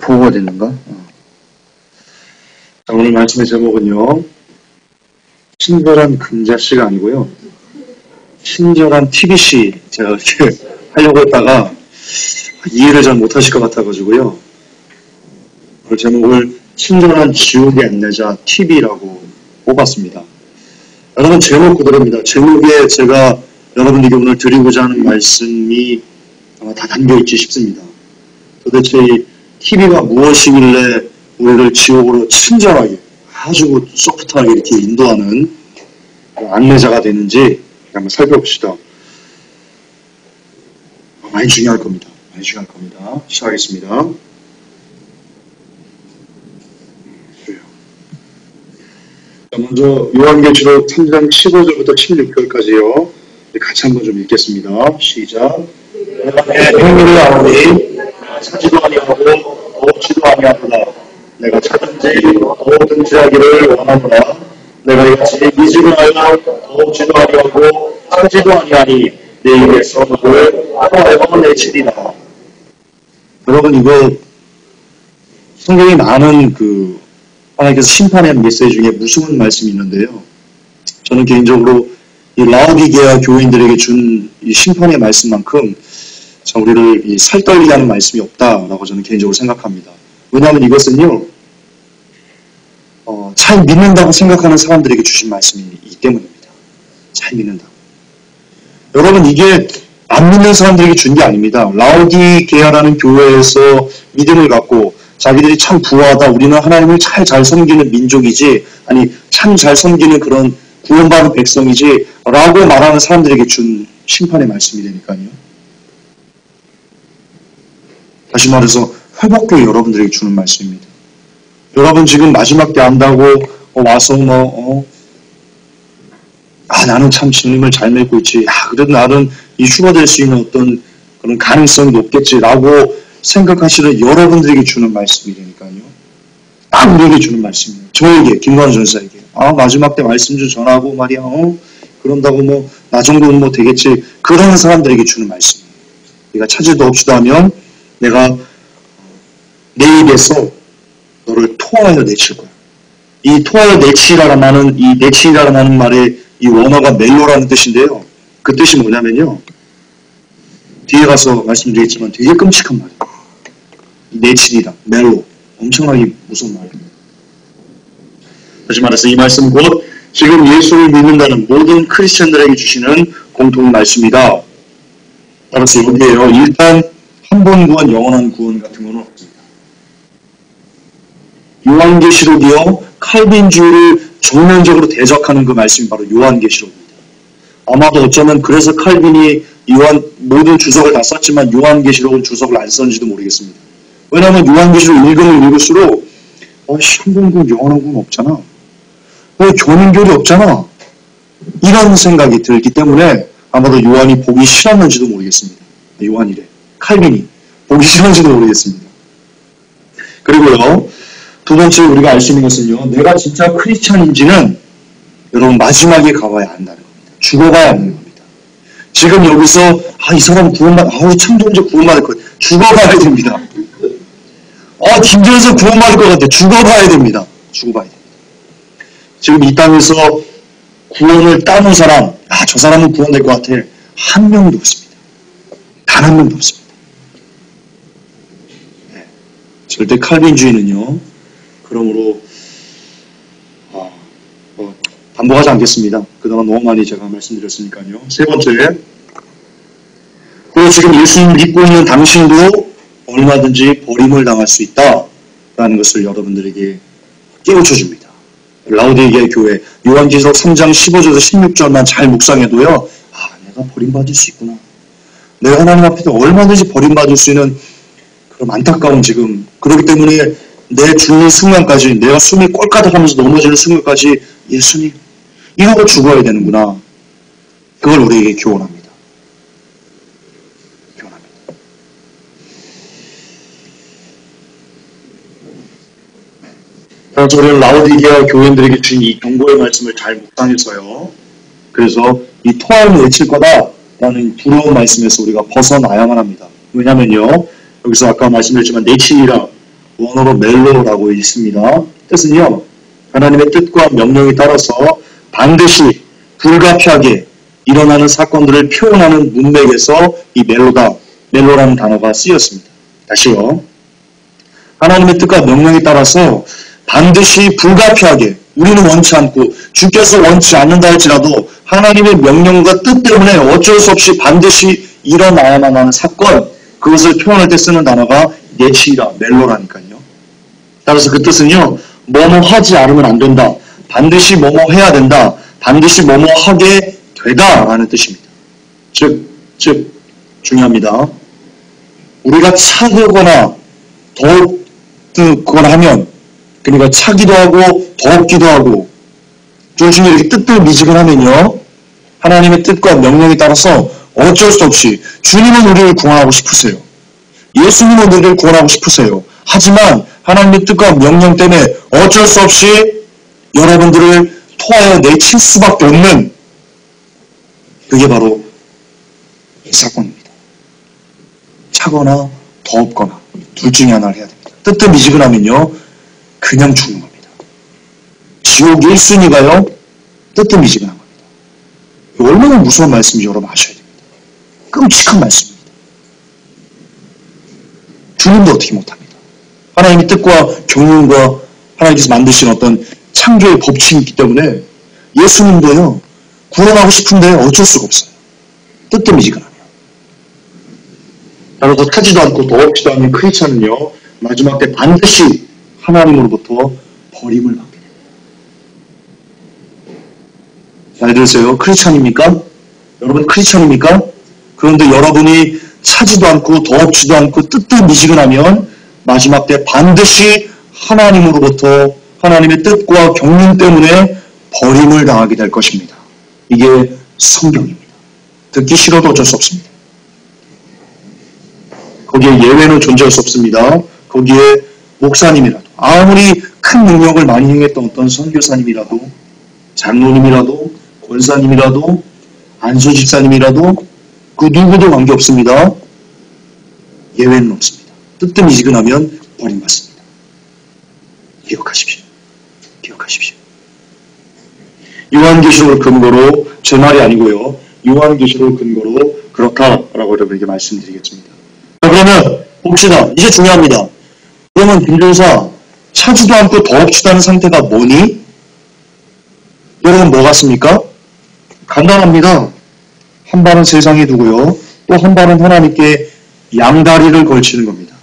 보고가 됐는가? 자, 오늘 말씀의 제목은요, 친절한 금자씨가 아니고요, 친절한 TBC 제가 이렇게 하려고 했다가 이해를 잘 못하실 것 같아가지고요, 그 제목을 친절한 지옥의 안내자 TV라고 뽑았습니다. 여러분, 제목 그대로입니다. 제목에 제가 여러분에게 오늘 드리고자 하는 말씀이 아마 다 담겨있지 싶습니다. 도대체 이 TV가 무엇이길래 우리를 지옥으로 친절하게, 아주 소프트하게 이렇게 인도하는 안내자가 되는지 한번 살펴봅시다. 많이 중요할 겁니다. 많이 중요할 겁니다. 시작하겠습니다. 자, 먼저 요한계시록 3장 15절부터 16절까지요. 같이 한번 좀 읽겠습니다. 시작. 내 행위를 아오니 사지도 아니하고 얻지도 아니하구나. 내가 찾은지 얻든지 하기를 원하구나. 내가 이같이 믿지도 아니하고 얻지도 아니하고 찾지도 아니하니 내 입에서 너를 토하여 내치리라. 여러분, 이거 성경에 많은 하나님께서 심판의 메시지 중에 무서운 말씀이 있는데요. 저는 개인적으로 이 라오디게아 교인들에게 준 이 심판의 말씀만큼 참 우리를 살떨리게 하는 말씀이 없다라고 저는 개인적으로 생각합니다. 왜냐하면 이것은요, 잘 믿는다고 생각하는 사람들에게 주신 말씀이기 때문입니다. 잘 믿는다고. 여러분, 이게 안 믿는 사람들에게 준 게 아닙니다. 라오디게아라는 교회에서 믿음을 갖고 자기들이 참 부하다, 우리는 하나님을 잘 섬기는 민족이지, 아니 참 잘 섬기는 그런 구원받은 백성이지 라고 말하는 사람들에게 준 심판의 말씀이 되니까요. 다시 말해서 회복교회 여러분들에게 주는 말씀입니다. 여러분 지금 마지막 때 안다고 와서 나는 참 주님을 잘 믿고 있지, 그래도 나는 이 휴가 될 수 있는 어떤 그런 가능성이 높겠지라고 생각하시는 여러분들에게 주는 말씀이 되니까요. 딱 우리에게 주는 말씀이에요. 저에게, 김관우 전사에게. 마지막 때 말씀 좀 전하고 말이야. 그런다고 나 정도는 되겠지. 그런 사람들에게 주는 말씀이에요. 네가 찾지도 없이도 하면 내가 내 입에서 너를 토하여 내칠 거야. 이 토하여 내치라라는 이 내치라라는 말의 이 원어가 멜로라는 뜻인데요. 그 뜻이 뭐냐면요. 뒤에 가서 말씀드리겠지만 되게 끔찍한 말이에요. 내치리라, 멜로. 엄청나게 무서운 말입니다. 다시 말해서 이 말씀은 곧 지금 예수를 믿는다는 모든 크리스천들에게 주시는 공통 말씀이다. 따라서 여기에요. 일단 한 번 구원, 영원한 구원 같은 건 없습니다. 요한계시록이요, 칼빈주의를 정면적으로 대적하는 그 말씀이 바로 요한계시록입니다. 아마도 어쩌면 그래서 칼빈이 모든 주석을 다 썼지만 요한계시록은 주석을 안 썼는지도 모르겠습니다. 왜냐하면 요한계시록 읽으면 읽을수록 한 번 구원, 영원한 구원 없잖아. 교문교리 없잖아. 이런 생각이 들기 때문에 아마도 요한이 보기 싫었는지도 모르겠습니다. 요한이래. 칼빈이 보기 싫었는지도 모르겠습니다. 그리고요, 두 번째 우리가 알 수 있는 것은요, 내가 진짜 크리스찬인지는 여러분 마지막에 가봐야 안다는 겁니다. 죽어봐야 아는 겁니다. 지금 여기서 이 사람 참 좋은지 구원받을 것 같아. 죽어봐야 됩니다. 김전서 구원받을 것 같아. 죽어봐야 됩니다. 죽어봐야 됩니다. 지금 이 땅에서 구원을 따는 사람, 저 사람은 구원될 것 같아. 한 명도 없습니다. 단 한 명도 없습니다. 네. 절대 칼빈주의는요, 그러므로 반복하지 않겠습니다. 그동안 너무 많이 제가 말씀드렸으니까요. 세 번째, 그리고 지금 예수님 믿고 있는 당신도 얼마든지 버림을 당할 수 있다라는 것을 여러분들에게 깨우쳐줍니다. 라오디게아 교회, 요한계시록 3장 15절에서 16절만 잘 묵상해도요, 내가 버림받을 수 있구나. 내가 하나님 앞에서 얼마든지 버림받을 수 있는 그런 안타까운 지금, 그렇기 때문에 내 죽는 순간까지, 내가 숨이 꼴까닥 하면서 넘어지는 순간까지 예수님, 이러고 죽어야 되는구나. 그걸 우리에게 교훈합니다. 그래서 우리는 라오디게아 교인들에게 주신 이 경고의 말씀을 잘 묵상해서요. 그래서 이 토하여 내칠 거다라는 두려운 말씀에서 우리가 벗어나야만 합니다. 왜냐면요, 여기서 아까 말씀드렸지만 내치리라, 원어로 멜로라고 있습니다. 뜻은요, 하나님의 뜻과 명령에 따라서 반드시 불가피하게 일어나는 사건들을 표현하는 문맥에서 이 멜로라는 단어가 쓰였습니다. 다시요. 하나님의 뜻과 명령에 따라서 반드시 불가피하게 우리는 원치 않고 주께서 원치 않는다 할지라도 하나님의 명령과 뜻 때문에 어쩔 수 없이 반드시 일어나야만 하는 사건, 그것을 표현할 때 쓰는 단어가 네치라, 멜로라니까요. 따라서 그 뜻은요, 뭐뭐 하지 않으면 안 된다, 반드시 뭐뭐 해야 된다, 반드시 뭐뭐 하게 되다 라는 뜻입니다. 즉 중요합니다. 우리가 차거나 더웠거나 하면, 그러니까 차기도 하고 더웠기도 하고 둘 중에 이렇게 뜨뜻미지근하면요, 하나님의 뜻과 명령에 따라서 어쩔 수 없이 주님은 우리를 구원하고 싶으세요. 예수님은 우리를 구원하고 싶으세요. 하지만 하나님의 뜻과 명령 때문에 어쩔 수 없이 여러분들을 토하여 내칠 수밖에 없는, 그게 바로 이 사건입니다. 차거나 더웠거나 둘 중에 하나를 해야 됩니다. 뜨뜻미지근하면요, 그냥 죽는 겁니다. 지옥 1순위가요, 뜨뜻미지근한 겁니다. 얼마나 무서운 말씀인지 여러분 아셔야 됩니다. 끔찍한 말씀입니다. 주님도 어떻게 못합니다. 하나님의 뜻과 경륜과 하나님께서 만드신 어떤 창조의 법칙이 있기 때문에 예수님도요, 구원하고 싶은데 어쩔 수가 없어요. 뜨뜻미지근하면. 따라서 타지도 않고 더럽지도 않은 크리스찬은요, 마지막 때 반드시 하나님으로부터 버림을 받게 됩니다. 잘 들으세요. 크리스찬입니까? 여러분 크리스찬입니까? 그런데 여러분이 차지도 않고 더럽지도 않고 뜨뜻미지근하면 마지막 때 반드시 하나님으로부터 하나님의 뜻과 경륜 때문에 버림을 당하게 될 것입니다. 이게 성경입니다. 듣기 싫어도 어쩔 수 없습니다. 거기에 예외는 존재할 수 없습니다. 거기에 목사님이라도, 아무리 큰 능력을 많이 행했던 어떤 선교사님이라도, 장로님이라도, 권사님이라도, 안수집사님이라도 그 누구도 관계없습니다. 예외는 없습니다. 뜨뜻미지근하면 버림받습니다. 기억하십시오. 기억하십시오. 요한계시록을 근거로, 제 말이 아니고요, 요한계시록을 근거로 그렇다라고 여러분에게 말씀드리겠습니다. 자, 그러면 봅시다. 이제 중요합니다. 그러면 김준사, 차지도 않고 더럽지도 않은 상태가 뭐니? 여러분 뭐 같습니까? 간단합니다. 한 발은 세상에 두고요, 또 한 발은 하나님께 양다리를 걸치는 겁니다.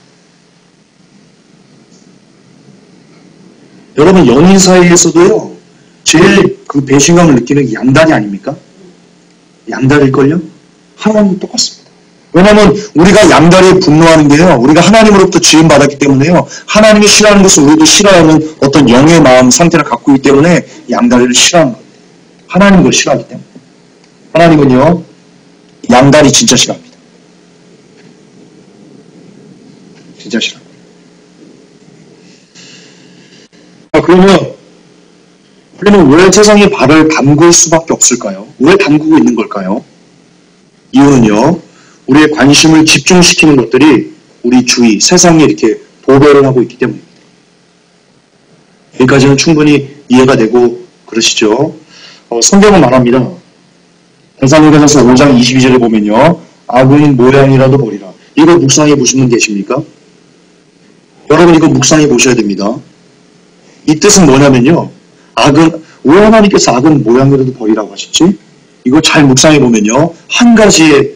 여러분 연인 사이에서도요, 제일 그 배신감을 느끼는 게 양다리 아닙니까? 양다리일걸요? 하나님도 똑같습니다. 왜냐하면 우리가 양다리에 분노하는 게요, 우리가 하나님으로부터 지음받았기 때문에요, 하나님이 싫어하는 것을 우리도 싫어하는 어떤 영의 마음 상태를 갖고 있기 때문에 양다리를 싫어하는 겁니다. 하나님 걸 싫어하기 때문에. 하나님은요, 양다리 진짜 싫어합니다. 진짜 싫어합니다. 그러면 왜 세상에 발을 담글 수밖에 없을까요? 왜 담그고 있는 걸까요? 이유는요, 우리의 관심을 집중시키는 것들이 우리 주위, 세상에 이렇게 도배를 하고 있기 때문입니다. 여기까지는 충분히 이해가 되고 그러시죠? 성경은 말합니다. 데살로니가서 5장 22절에 보면요, 악인 모양이라도 버리라. 이거 묵상해 보신 분 계십니까? 여러분 이거 묵상해 보셔야 됩니다. 이 뜻은 뭐냐면요, 왜 하나님께서 악은 모양이라도 버리라고 하셨지? 이거 잘 묵상해 보면요, 한 가지의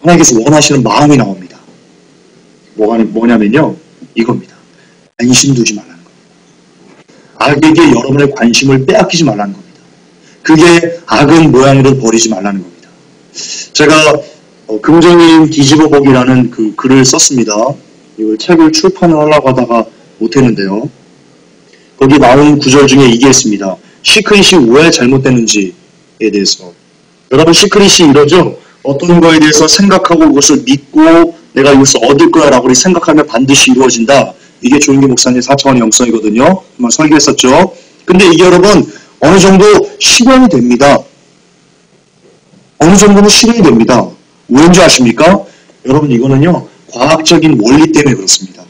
하나님께서 원하시는 마음이 나옵니다. 뭐냐면요, 이겁니다. 관심 두지 말라는 겁니다. 악에게 여러분의 관심을 빼앗기지 말라는 겁니다. 그게 악은 모양이라도 버리지 말라는 겁니다. 제가 금정인 뒤집어보기라는 그 글을 썼습니다. 이걸 책을 출판을 하려고 하다가 못했는데요. 거기 나온 구절 중에 이게 있습니다. 시크릿이 왜 잘못됐는지에 대해서. 여러분 시크릿이 이러죠. 어떤 거에 대해서 생각하고 그것을 믿고 내가 이것을 얻을 거야 라고 생각하면 반드시 이루어진다. 이게 조인기 목사님 4차원의 영성이거든요. 한번 설교했었죠. 근데 이게 여러분 어느 정도 실현이 됩니다. 어느 정도는 실현이 됩니다. 왠지 아십니까? 여러분 이거는요, 과학적인 원리 때문에 그렇습니다.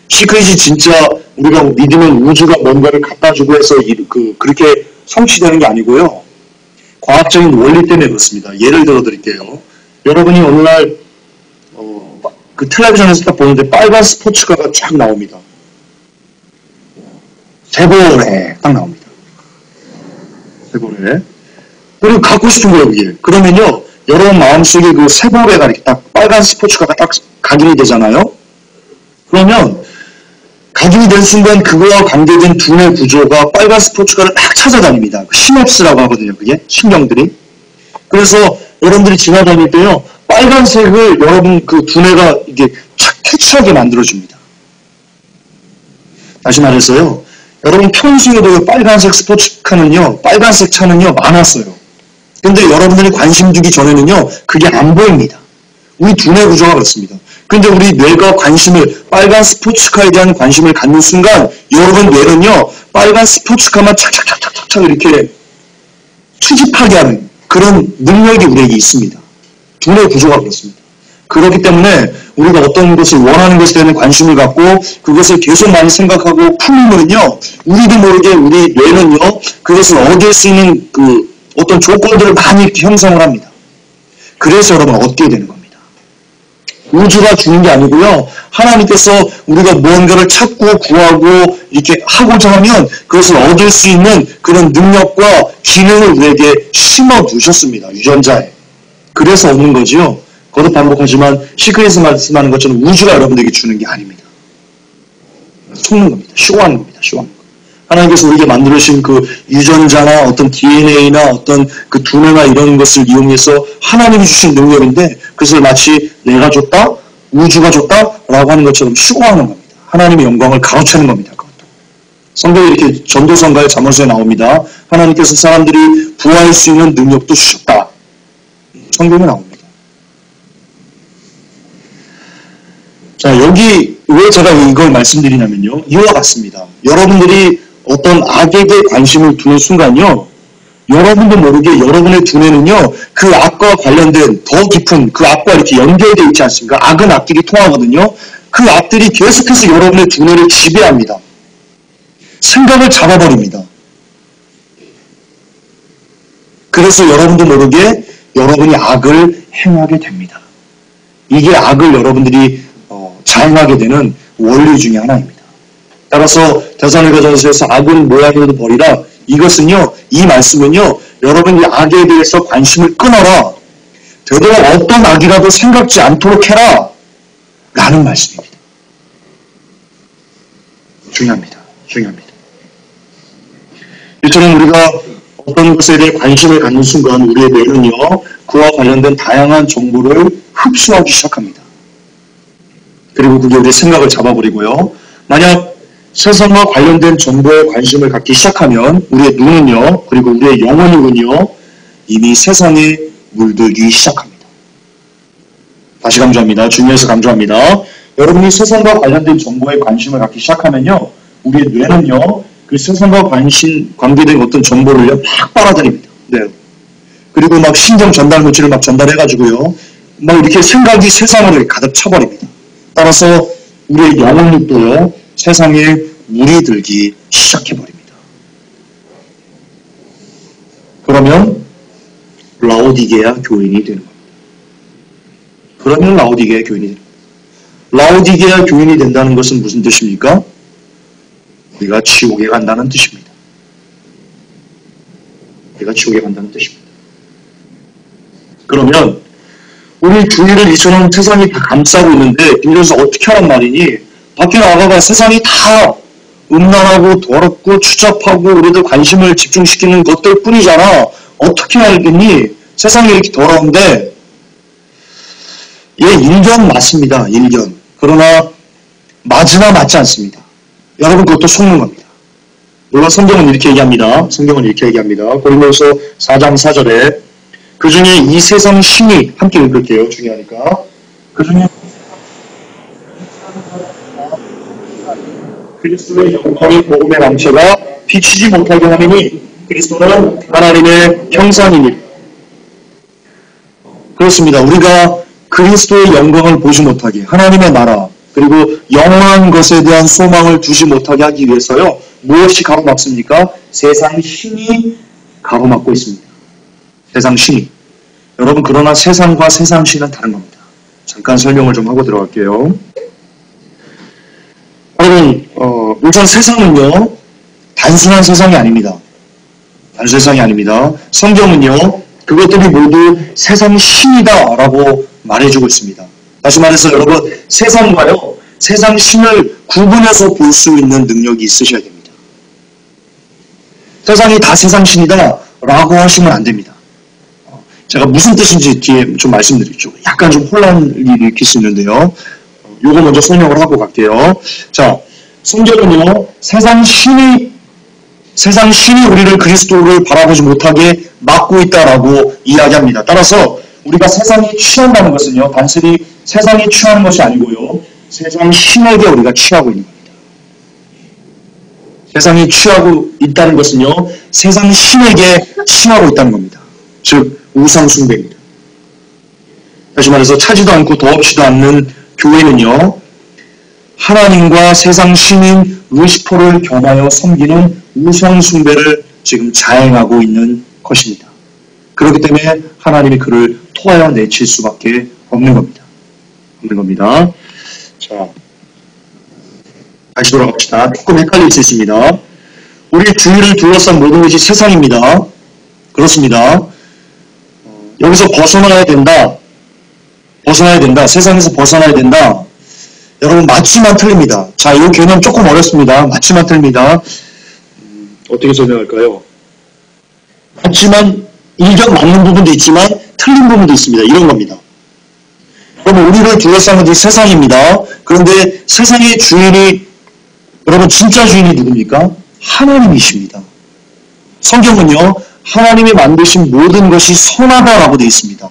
시크릿이 진짜 우리가 믿으면 우주가 뭔가를 갖다 주고 해서 그렇게 성취되는 게 아니고요. 과학적인 원리 때문에 그렇습니다. 예를 들어 드릴게요. 여러분이 어느 날 그 텔레비전에서 딱 보는데 빨간 스포츠카가 쫙 나옵니다. 세보레 딱 나옵니다. 세보레. 그리고 갖고 싶은 거예요, 그게. 그러면요, 여러분 마음속에 그 세보레가 이렇게 딱 빨간 스포츠카가 딱 각인이 되잖아요. 그러면 각인이 된 순간 그거와 관계된 두뇌 구조가 빨간 스포츠카를 막 찾아다닙니다. 시냅스라고 하거든요, 그게 신경들이. 그래서 여러분들이 지나다닐 때요, 빨간색을 여러분 그 두뇌가 이게 착 캐치하게 만들어줍니다. 다시 말해서요, 여러분 평소에도 빨간색 스포츠카는요, 빨간색 차는요 많았어요. 근데 여러분들이 관심 두기 전에는요, 그게 안 보입니다. 우리 두뇌 구조가 그렇습니다. 근데 우리 뇌가 관심을, 빨간 스포츠카에 대한 관심을 갖는 순간, 여러분 뇌는요, 빨간 스포츠카만 착착착착착 이렇게 수집하게 하는 그런 능력이 우리에게 있습니다. 두뇌 구조가 그렇습니다. 그렇기 때문에 우리가 어떤 것을 원하는 것에 대한 관심을 갖고 그것을 계속 많이 생각하고 풀면요, 우리도 모르게 우리 뇌는요, 그것을 얻을 수 있는 그 어떤 조건들을 많이 이렇게 형성을 합니다. 그래서 여러분 얻게 되는 겁니다. 우주가 주는 게 아니고요, 하나님께서 우리가 무언가를 찾고 구하고 이렇게 하고자 하면 그것을 얻을 수 있는 그런 능력과 기능을 우리에게 심어 두셨습니다. 유전자에. 그래서 얻는 거지요. 거듭 반복하지만 시크릿에서 말씀하는 것처럼 우주가 여러분들에게 주는 게 아닙니다. 속는 겁니다. 쇼하는 겁니다. 쇼하는 거. 하나님께서 우리에게 만들어주신 그 유전자나 어떤 DNA나 어떤 그 두뇌나 이런 것을 이용해서 하나님이 주신 능력인데 그것을 마치 내가 줬다? 우주가 줬다? 라고 하는 것처럼 쇼하는 겁니다. 하나님의 영광을 가로채는 겁니다. 그것도. 성경에 이렇게 전도서인가요? 잠언서에 나옵니다. 하나님께서 사람들이 부화할 수 있는 능력도 주셨다. 성경에 나옵니다. 자, 여기 왜 제가 이걸 말씀드리냐면요, 이와 같습니다. 여러분들이 어떤 악에게 관심을 두는 순간요, 여러분도 모르게 여러분의 두뇌는요, 그 악과 관련된 더 깊은 그 악과 이렇게 연결되어 있지 않습니까? 악은 악끼리 통하거든요. 그 악들이 계속해서 여러분의 두뇌를 지배합니다. 생각을 잡아버립니다. 그래서 여러분도 모르게 여러분이 악을 행하게 됩니다. 이게 악을 여러분들이 자행하게 되는 원리 중에 하나입니다. 따라서 데살로니가전서에서 악은 모양이라도 버리라. 이것은요, 이 말씀은요, 여러분이 악에 대해서 관심을 끊어라. 되도록 어떤 악이라도 생각지 않도록 해라. 라는 말씀입니다. 중요합니다. 중요합니다. 이처럼 우리가 어떤 것에 대해 관심을 갖는 순간 우리의 뇌는요, 그와 관련된 다양한 정보를 흡수하기 시작합니다. 그리고 그게 우리의 생각을 잡아버리고요. 만약 세상과 관련된 정보에 관심을 갖기 시작하면 우리의 눈은요, 그리고 우리의 영혼은요, 이미 세상에 물들기 시작합니다. 다시 강조합니다. 중요해서 강조합니다. 여러분이 세상과 관련된 정보에 관심을 갖기 시작하면요, 우리의 뇌는요, 그 세상과 관계된 어떤 정보를요, 막 빨아들입니다. 네. 그리고 막 신경 전달 물질을 막 전달해가지고요, 막 이렇게 생각이 세상을 가득 차버립니다. 따라서 우리의 영혼력도요, 세상에 물이 들기 시작해버립니다. 그러면 라오디게아 교인이 되는 겁니다. 그러면 라오디게아 교인이 됩니다. 라오디게아 교인이 된다는 것은 무슨 뜻입니까? 우리가 지옥에 간다는 뜻입니다. 우리가 지옥에 간다는 뜻입니다. 그러면 우리 주위를 이처럼 세상이 다 감싸고 있는데 이래서 어떻게 하란 말이니? 밖에 나가봐 세상이 다 음란하고 더럽고 추잡하고 우리들 관심을 집중시키는 것들 뿐이잖아. 어떻게 알겠니? 세상이 이렇게 더러운데. 예, 일견 맞습니다. 일견. 그러나 맞으나 맞지 않습니다. 여러분 그것도 속는 겁니다. 물론 성경은 이렇게 얘기합니다. 성경은 이렇게 얘기합니다. 고린도서 4장 4절에 그 중에 이 세상 신이, 함께 읽을게요. 중요하니까. 그 중에 그리스도의 영광의 복음의 망체가 비치지 못하게 하느니 그리스도는 하나님의 형상이니. 그렇습니다. 우리가 그리스도의 영광을 보지 못하게, 하나님의 나라, 그리고 영원한 것에 대한 소망을 두지 못하게 하기 위해서요. 무엇이 가로막습니까? 세상 신이 가로막고 있습니다. 세상 신이. 여러분, 그러나 세상과 세상 신은 다른 겁니다. 잠깐 설명을 좀 하고 들어갈게요. 여러분, 우선 세상은요, 단순한 세상이 아닙니다. 단순한 세상이 아닙니다. 성경은요, 그것들이 모두 세상 신이다 라고 말해주고 있습니다. 다시 말해서 여러분, 세상과요, 세상 신을 구분해서 볼 수 있는 능력이 있으셔야 됩니다. 세상이 다 세상 신이다 라고 하시면 안 됩니다. 제가 무슨 뜻인지 뒤에 좀 말씀드리죠. 약간 좀 혼란을 일으킬 수 있는데요. 요거 먼저 설명을 하고 갈게요. 자, 성경은요, 세상 신이 우리를 그리스도를 바라보지 못하게 막고 있다라고 이야기합니다. 따라서 우리가 세상이 취한다는 것은요, 단순히 세상이 취하는 것이 아니고요, 세상 신에게 우리가 취하고 있는 겁니다. 세상이 취하고 있다는 것은요, 세상 신에게 취하고 있다는 겁니다. 즉, 우상 숭배입니다. 다시 말해서 차지도 않고 더없이도 않는 교회는요, 하나님과 세상 신인 루시퍼를 겸하여 섬기는 우상 숭배를 지금 자행하고 있는 것입니다. 그렇기 때문에 하나님이 그를 토하여 내칠 수밖에 없는 겁니다. 자, 다시 돌아갑시다. 조금 헷갈릴 수 있습니다. 우리 주위를 둘러싼 모든 것이 세상입니다. 그렇습니다. 여기서 벗어나야 된다. 세상에서 벗어나야 된다. 여러분, 맞지만 틀립니다. 자, 이 개념 조금 어렵습니다. 맞지만 틀립니다. 어떻게 설명할까요? 맞지만, 일견 맞는 부분도 있지만, 틀린 부분도 있습니다. 이런 겁니다. 여러분, 우리를 둘러싼 것이 세상입니다. 그런데 세상의 주인이, 여러분, 진짜 주인이 누굽니까? 하나님이십니다. 성경은요, 하나님이 만드신 모든 것이 선하다라고 되어 있습니다.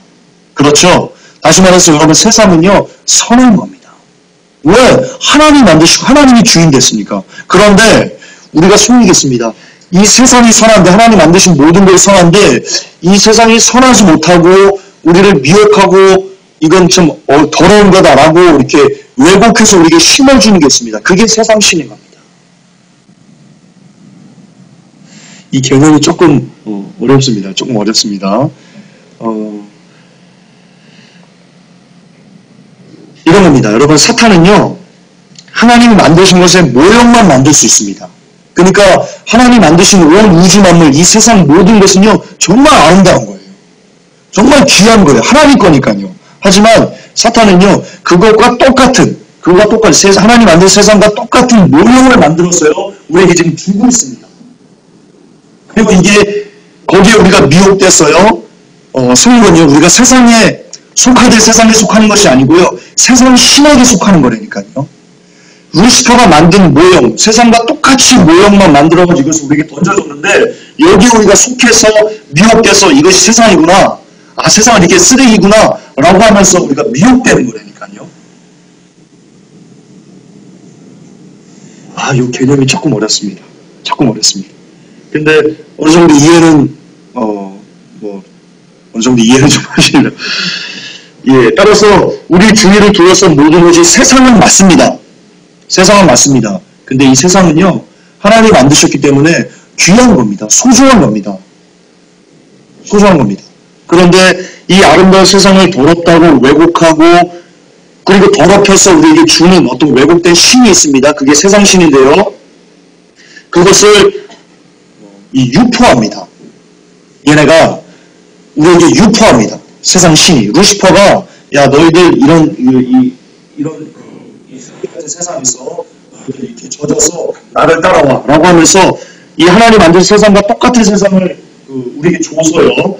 그렇죠? 다시 말해서 여러분, 세상은요, 선한 겁니다. 왜? 하나님이 만드시고 하나님이 주인 됐으니까. 그런데 우리가 속이겠습니다. 이 세상이 선한데, 하나님 만드신 모든 것이 선한데, 이 세상이 선하지 못하고 우리를 미혹하고 이건 좀 더러운 거다라고 이렇게 왜곡해서 우리에게 심어주는 게 있습니다. 그게 세상 신인 겁니다. 이 개념이 조금 어렵습니다. 이런 겁니다. 여러분, 사탄은요, 하나님이 만드신 것의 모형만 만들 수 있습니다. 그러니까 하나님 만드신 온 우주 만물, 이 세상 모든 것은요, 정말 아름다운 거예요. 정말 귀한 거예요. 하나님 거니까요. 하지만 사탄은요, 그것과 똑같은 하나님 만든 세상과 똑같은 모형을 만들었어요. 우리에게 지금 주고 있습니다. 그리고 이게 거기에 우리가 미혹됐어요. 성경은요, 우리가 세상에 속하는 것이 아니고요, 세상 신에게 속하는 거라니까요. 루시퍼가 만든 모형, 세상과 똑같이 모형만 만들어가지고 이것을 우리에게 던져줬는데, 여기에 우리가 속해서 미혹돼서 이것이 세상이구나, 세상은 이게 쓰레기구나 라고 하면서 우리가 미혹되는 거라니까요. 이 개념이 조금 어렵습니다. 근데 어느 정도 이해는 좀 하시려. 예, 따라서 우리 주위를 둘러싼 모든 것이 세상은 맞습니다. 근데 이 세상은요, 하나님이 만드셨기 때문에 귀한 겁니다. 소중한 겁니다. 그런데 이 아름다운 세상을 더럽다고 왜곡하고, 그리고 더럽혀서 우리에게 주는 어떤 왜곡된 신이 있습니다. 그게 세상 신인데요. 그것을 유포합니다. 얘네가 우리에게 유포합니다. 세상 신이. 루시퍼가, 야, 너희들 이런 같은 세상에서 이렇게 젖어서 나를 따라와 라고 하면서 이 하나님 만든 세상과 똑같은 세상을 우리에게 줘서요,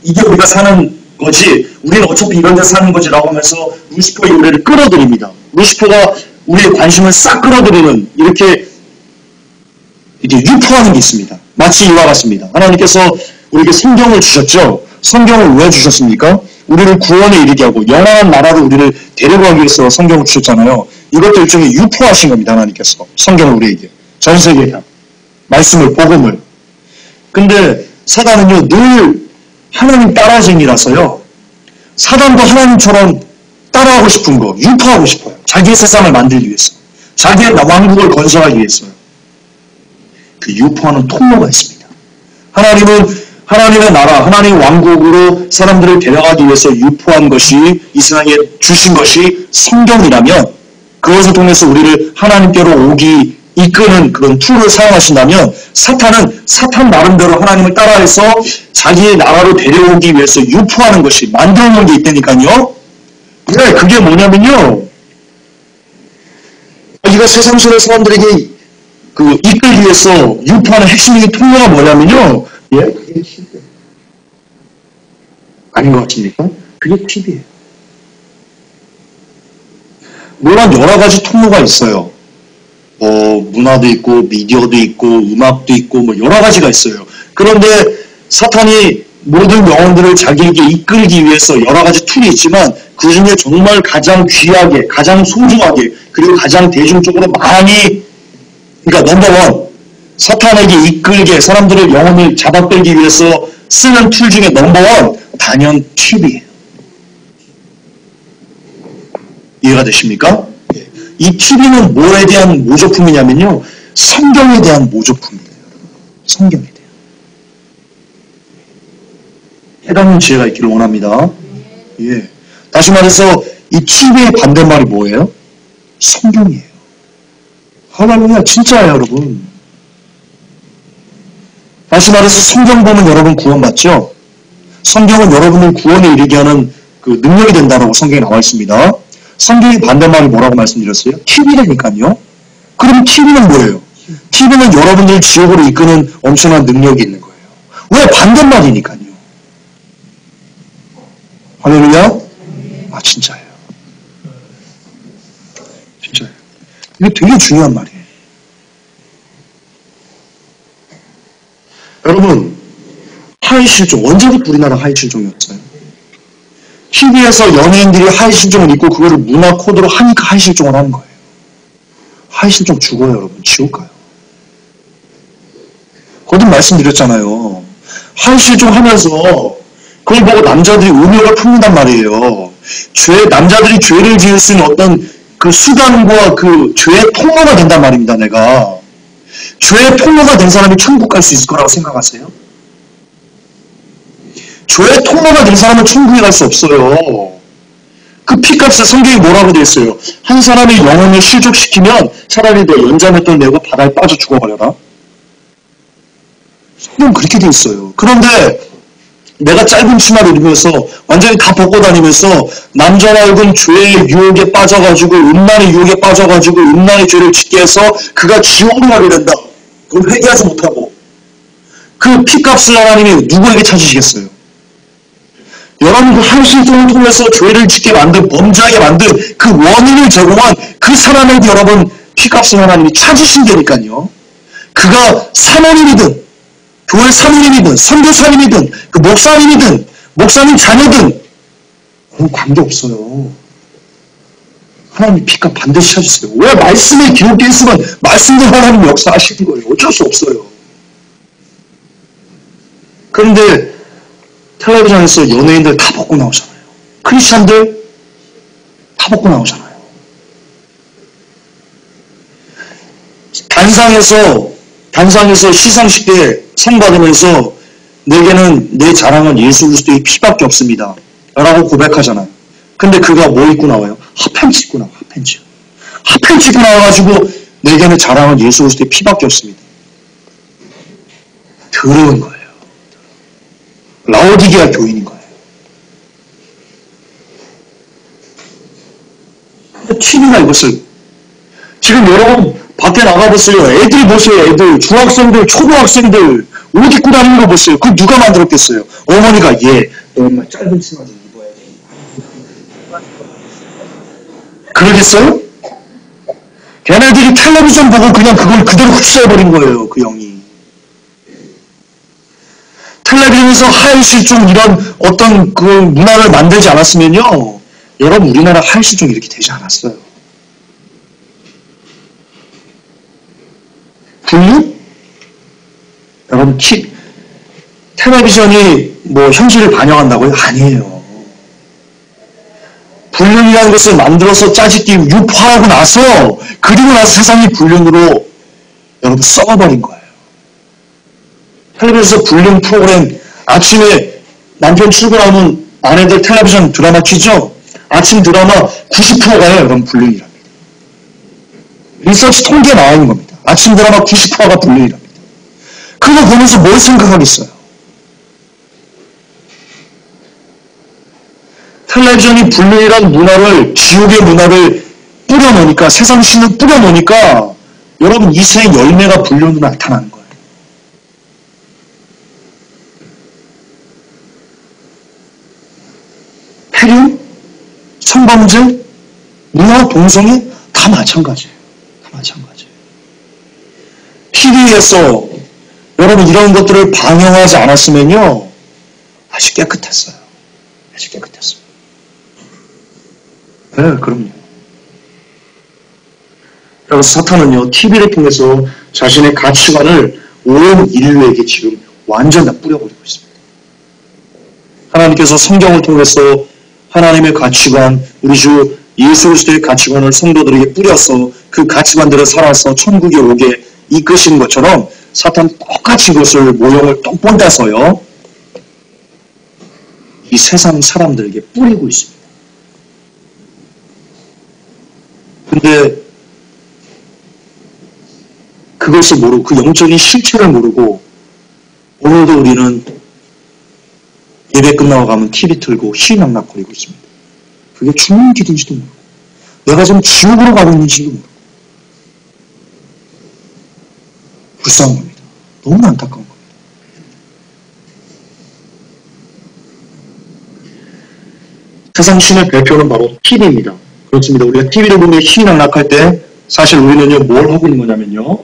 이게 우리가 사는 거지, 우리는 어차피 이런 데 사는 거지 라고 하면서 루시퍼의 우리를 끌어들입니다. 루시퍼가 우리의 관심을 싹 끌어들이는, 이렇게 유포하는 게 있습니다. 마치 이와 같습니다. 하나님께서 우리에게 성경을 주셨죠. 성경을 왜 주셨습니까? 우리를 구원에 이르게 하고 영원한 나라로 우리를 데려가기 위해서 성경을 주셨잖아요. 이것도 일종의 유포하신 겁니다. 하나님께서 성경을 우리에게, 전 세계에 말씀을, 복음을. 근데 사단은요, 늘 하나님 따라쟁이라서요, 사단도 하나님처럼 따라하고 싶은 거, 유포하고 싶어요. 자기의 세상을 만들기 위해서, 자기의 왕국을 건설하기 위해서요. 그 유포하는 통로가 있습니다. 하나님의 나라, 하나님의 왕국으로 사람들을 데려가기 위해서 유포한 것이, 이 세상에 주신 것이 성경이라면, 그것을 통해서 우리를 하나님께로 오기 이끄는 그런 툴을 사용하신다면, 사탄은 사탄 나름대로 하나님을 따라해서 자기의 나라로 데려오기 위해서 유포하는 것이, 만들어 놓은 게 있다니까요. 네, 그게 뭐냐면요, 자기가 세상 속의 사람들에게 이끌기 위해서 유포하는 핵심적인 통로가 뭐냐면요, 예? 그게 TV예요. 아닌 것 같습니까? 그게 TV예요. 물론 여러 가지 통로가 있어요. 문화도 있고, 미디어도 있고, 음악도 있고, 여러 가지가 있어요. 그런데 사탄이 모든 영혼들을 자기에게 이끌기 위해서 여러 가지 툴이 있지만, 그 중에 정말 가장 귀하게, 가장 소중하게, 그리고 가장 대중적으로 많이, 그러니까 넘버원, 사탄에게 이끌게, 사람들의 영혼을 잡아끌기 위해서 쓰는 툴 중에 넘버원, 단연 TV예요. 이해가 되십니까? 이 TV는 뭐에 대한 모조품이냐면요, 성경에 대한 모조품이에요. 성경에 대한. 해당하는 지혜가 있기를 원합니다. 예. 다시 말해서 이 TV의 반대말이 뭐예요? 성경이에요. 할렐루야, 진짜예요, 여러분. 다시 말해서 성경 보면 여러분 구원받죠? 성경은 여러분을 구원에 이르게 하는 그 능력이 된다라고 성경에 나와 있습니다. 성경의 반대말이 뭐라고 말씀드렸어요? TV라니까요. 그럼 TV는 뭐예요? TV는 여러분들 지옥으로 이끄는 엄청난 능력이 있는 거예요. 왜? 반대말이니까요. 할렐루야? 아, 진짜예요. 진짜예요. 이게 되게 중요한 말이에요. 여러분, 하이실종, 언제부터 우리나라 하이실종이었어요? TV에서 연예인들이 하이실종을 입고 그거를 문화 코드로 하니까 하이실종을 하는 거예요. 하이실종 죽어요, 여러분. 지옥 가요. 거듭 말씀드렸잖아요. 하이실종 하면서 그걸 보고 남자들이 음욕을 품는단 말이에요. 남자들이 죄를 지을 수 있는 어떤 그 수단과 그 죄의 통로가 된단 말입니다, 내가. 죄의 통로가 된 사람이 천국 갈 수 있을 거라고 생각하세요? 죄의 통로가 된 사람은 천국에 갈 수 없어요. 그 피값에 성경이 뭐라고 되어 있어요? 한 사람의 영혼을 실족시키면 차라리 너 연자맷돌 내고 바다에 빠져 죽어버려라. 성경은 그렇게 되어 있어요. 그런데 내가 짧은 치마를 입으면서 완전히 다 벗고 다니면서 남자나 혹은 죄의 유혹에 빠져가지고 음란의 유혹에 빠져가지고 음란의 죄를 짓게 해서 그가 지옥으로 가게 된다. 그걸 회개하지 못하고 그 피값을 하나님이 누구에게 찾으시겠어요? 여러분 그 하이실종을 통해서 죄를 짓게 만든, 범죄하게 만든 그 원인을 제공한 그 사람에게 여러분 피값을 하나님이 찾으신다니까요. 그가 사모님이든 교회 사모님이든 선교사님이든 그 목사님이든 목사님 자녀든 그건 관계없어요. 하나님 피값 반드시 찾으세요. 왜? 말씀에 기록되어 있으면 말씀대로 하나님 역사하시는 거예요. 어쩔 수 없어요. 그런데 텔레비전에서 연예인들 다 벗고 나오잖아요. 크리스찬들 다 벗고 나오잖아요. 단상에서 시상식 때 상 받으면서 내게는 내 자랑은 예수 그리스도의 피밖에 없습니다. 라고 고백하잖아요. 근데 그가 뭐 입고 나와요? 핫팬츠 입고 나와. 핫팬츠 입고 나와가지고 내게는 자랑은 예수 그리스도의 피밖에 없습니다. 더러운 거예요. 라오디게아 교인인 거예요. TV나 이것을 지금 여러분 밖에 나가보세요. 애들 보세요. 애들 중학생들 초등학생들 옷 입고 다니는 거 보세요. 그거 누가 만들었겠어요? 어머니가 너 엄마 짧은 치마 좀 입어야 돼. 그러겠어요? 걔네들이 텔레비전 보고 그냥 그걸 그대로 흡수해버린 거예요. 그 영이. 텔레비전에서 하이실종 이런 어떤 그 문화를 만들지 않았으면요. 여러분 우리나라 하이실종 이렇게 되지 않았어요. 분류? 여러분 텔레비전이 뭐 현실을 반영한다고요? 아니에요. 불륜이라는 것을 만들어서 짜집기 유포하고 나서 그리고 나서 세상이 불륜으로 여러분 썩어버린 거예요. 텔레비전에서 불륜 프로그램 아침에 남편 출근하면 아내들 텔레비전 드라마 키죠? 아침 드라마 90%가요. 여러분 불륜이랍니다. 리서치 통계에 나와 있는 겁니다. 아침 드라마 90%가 불륜이랍니다. 그거 보면서 뭘 생각하겠어요? 텔레비전이 불륜이란 문화를, 지옥의 문화를 뿌려놓으니까, 세상 신을 뿌려놓으니까 여러분 이 새 열매가 불륜으로 나타나는 거예요. 폐륜, 성범죄, 문화, 동성애 다 마찬가지예요. 다 마찬가지예요. TV에서 여러분 이런 것들을 방영하지 않았으면요 아주 깨끗했어요. 아주 깨끗했어요. 네, 그럼요. 그래서 사탄은요 TV를 통해서 자신의 가치관을 온 인류에게 지금 완전 다 뿌려버리고 있습니다. 하나님께서 성경을 통해서 하나님의 가치관, 우리 주 예수 그리스도의 가치관을 성도들에게 뿌려서 그 가치관대로 살아서 천국에 오게 이끄신 것처럼 사탄 똑같이 그것을 모형을 똑 본따서요 이 세상 사람들에게 뿌리고 있습니다. 근데 그것을 모르고 그 영적인 실체를 모르고 오늘도 우리는 예배 끝나고 가면 TV 틀고 희낙낙거리고 있습니다. 그게 죽는 길인지도 모르고 내가 지금 지옥으로 가고 있는지도 모르고 불쌍한 겁니다. 너무 안타까운 겁니다. 세상 신의 대표는 바로 TV입니다. 그렇습니다. 우리가 TV를 보면 희낙낙할 때 사실 우리는요 뭘 하고 있는 거냐면요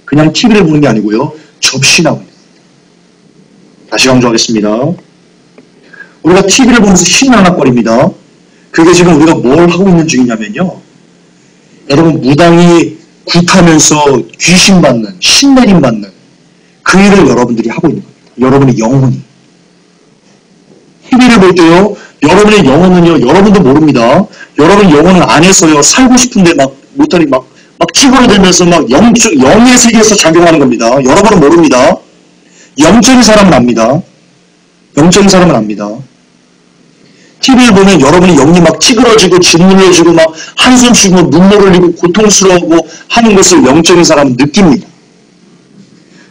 그냥 TV를 보는 게 아니고요 접신하고 있는 겁니다. 다시 강조하겠습니다. 우리가 TV를 보면서 희낙낙거립니다. 그게 지금 우리가 뭘 하고 있는 중이냐면요 여러분 무당이 굿하면서 귀신받는 신내림받는 그 일을 여러분들이 하고 있는 겁니다. 여러분의 영혼이 TV를 볼 때요 여러분의 영혼은요 여러분도 모릅니다. 여러분 영혼은 안에서요 살고 싶은데 막 못하니 막 찌그러들면서 막 영의 세계에서 작용하는 겁니다. 여러분은 모릅니다. 영적인 사람은 압니다. 영적인 사람은 압니다. TV를 보면 여러분의 영이 막 찌그러지고 짓눌려지고 막 한숨 쉬고 눈물 흘리고 고통스러워하고 하는 것을 영적인 사람은 느낍니다.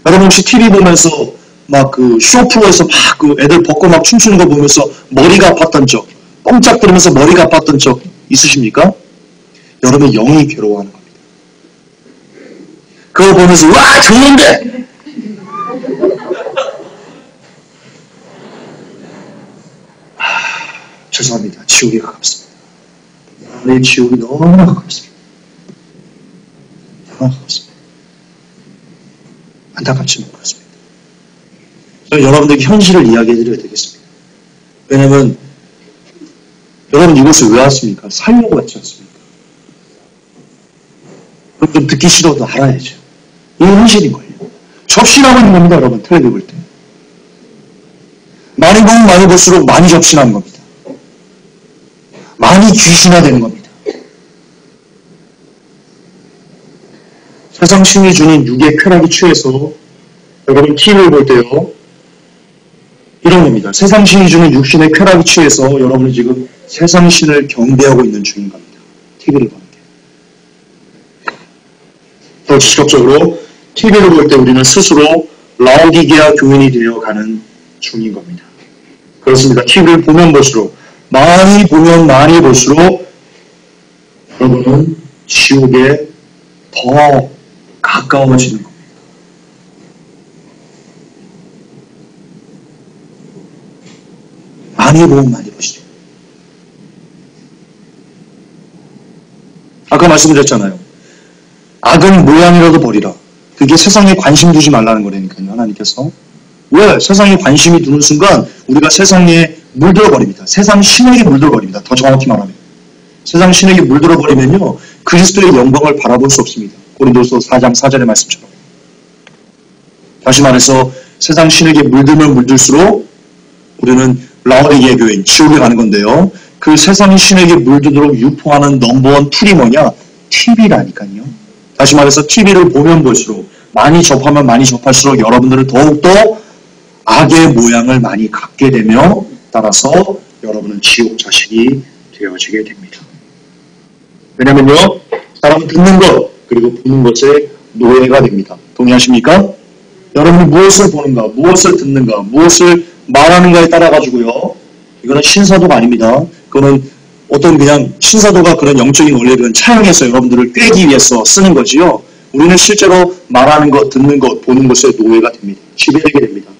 여러분 혹시 TV 보면서 막 그 쇼프로에서 막 그 애들 벗고 막 춤추는 거 보면서 머리가 아팠던 적, 뻥짝거리면서 머리가 아팠던 적 있으십니까? 여러분의 영이 괴로워하는 겁니다. 그걸 보면서 와 좋은데! 죄송합니다. 지옥에 가깝습니다. 내 지옥이 너무나 가깝습니다. 너무나 가깝습니다. 안타깝지만 그렇습니다. 저는 여러분들에게 현실을 이야기해드려야 되겠습니다. 왜냐하면 여러분 이곳에 왜 왔습니까? 살려고 왔지 않습니까? 좀 듣기 싫어도 알아야죠. 이게 현실인 거예요. 접신하고 있는 겁니다. 여러분 텔레비 볼 때. 많이 보면 많이 볼수록 많이 접신하는 겁니다. 많이 귀신화되는 겁니다. 세상 신이 주는 육의 쾌락이 취해서 여러분 TV를 볼 때요 이런 겁니다. 세상 신이 주는 육신의 쾌락이 취해서 여러분이 지금 세상 신을 경배하고 있는 중인 겁니다. TV를 보는 게. 더 직접적으로 TV를 볼 때 우리는 스스로 라오디게아 교인이 되어가는 중인 겁니다. 그렇습니다. TV를 보면 볼수록 많이 보면 많이 볼수록 여러분은 지옥에 더 가까워지는 겁니다. 많이 보면 많이 보시죠. 아까 말씀드렸잖아요. 악은 모양이라도 버리라. 그게 세상에 관심 두지 말라는 거라니까요. 하나님께서. 왜? 세상에 관심이 두는 순간 우리가 세상에 물들어버립니다. 세상 신에게 물들어버립니다. 더 정확히 말하면. 세상 신에게 물들어버리면요. 그리스도의 영광을 바라볼 수 없습니다. 고린도서 4장 4절의 말씀처럼. 다시 말해서 세상 신에게 물들면 물들수록 우리는 라오디게아 교인, 지옥에 가는 건데요. 그 세상 신에게 물들도록 유포하는 넘버원 툴이 뭐냐? TV라니까요. 다시 말해서 TV를 보면 볼수록, 많이 접하면 많이 접할수록 여러분들은 더욱더 악의 모양을 많이 갖게 되며, 따라서 여러분은 지옥 자식이 되어지게 됩니다. 왜냐면요, 사람은 듣는 것, 그리고 보는 것에 노예가 됩니다. 동의하십니까? 여러분이 무엇을 보는가, 무엇을 듣는가, 무엇을 말하는가에 따라 가지고요, 이거는 신사도가 아닙니다. 그거는 어떤 그냥 신사도가 그런 영적인 원리를 차용해서 여러분들을 꿰기 위해서 쓰는 거지요. 우리는 실제로 말하는 것, 듣는 것, 보는 것에 노예가 됩니다. 지배되게 됩니다.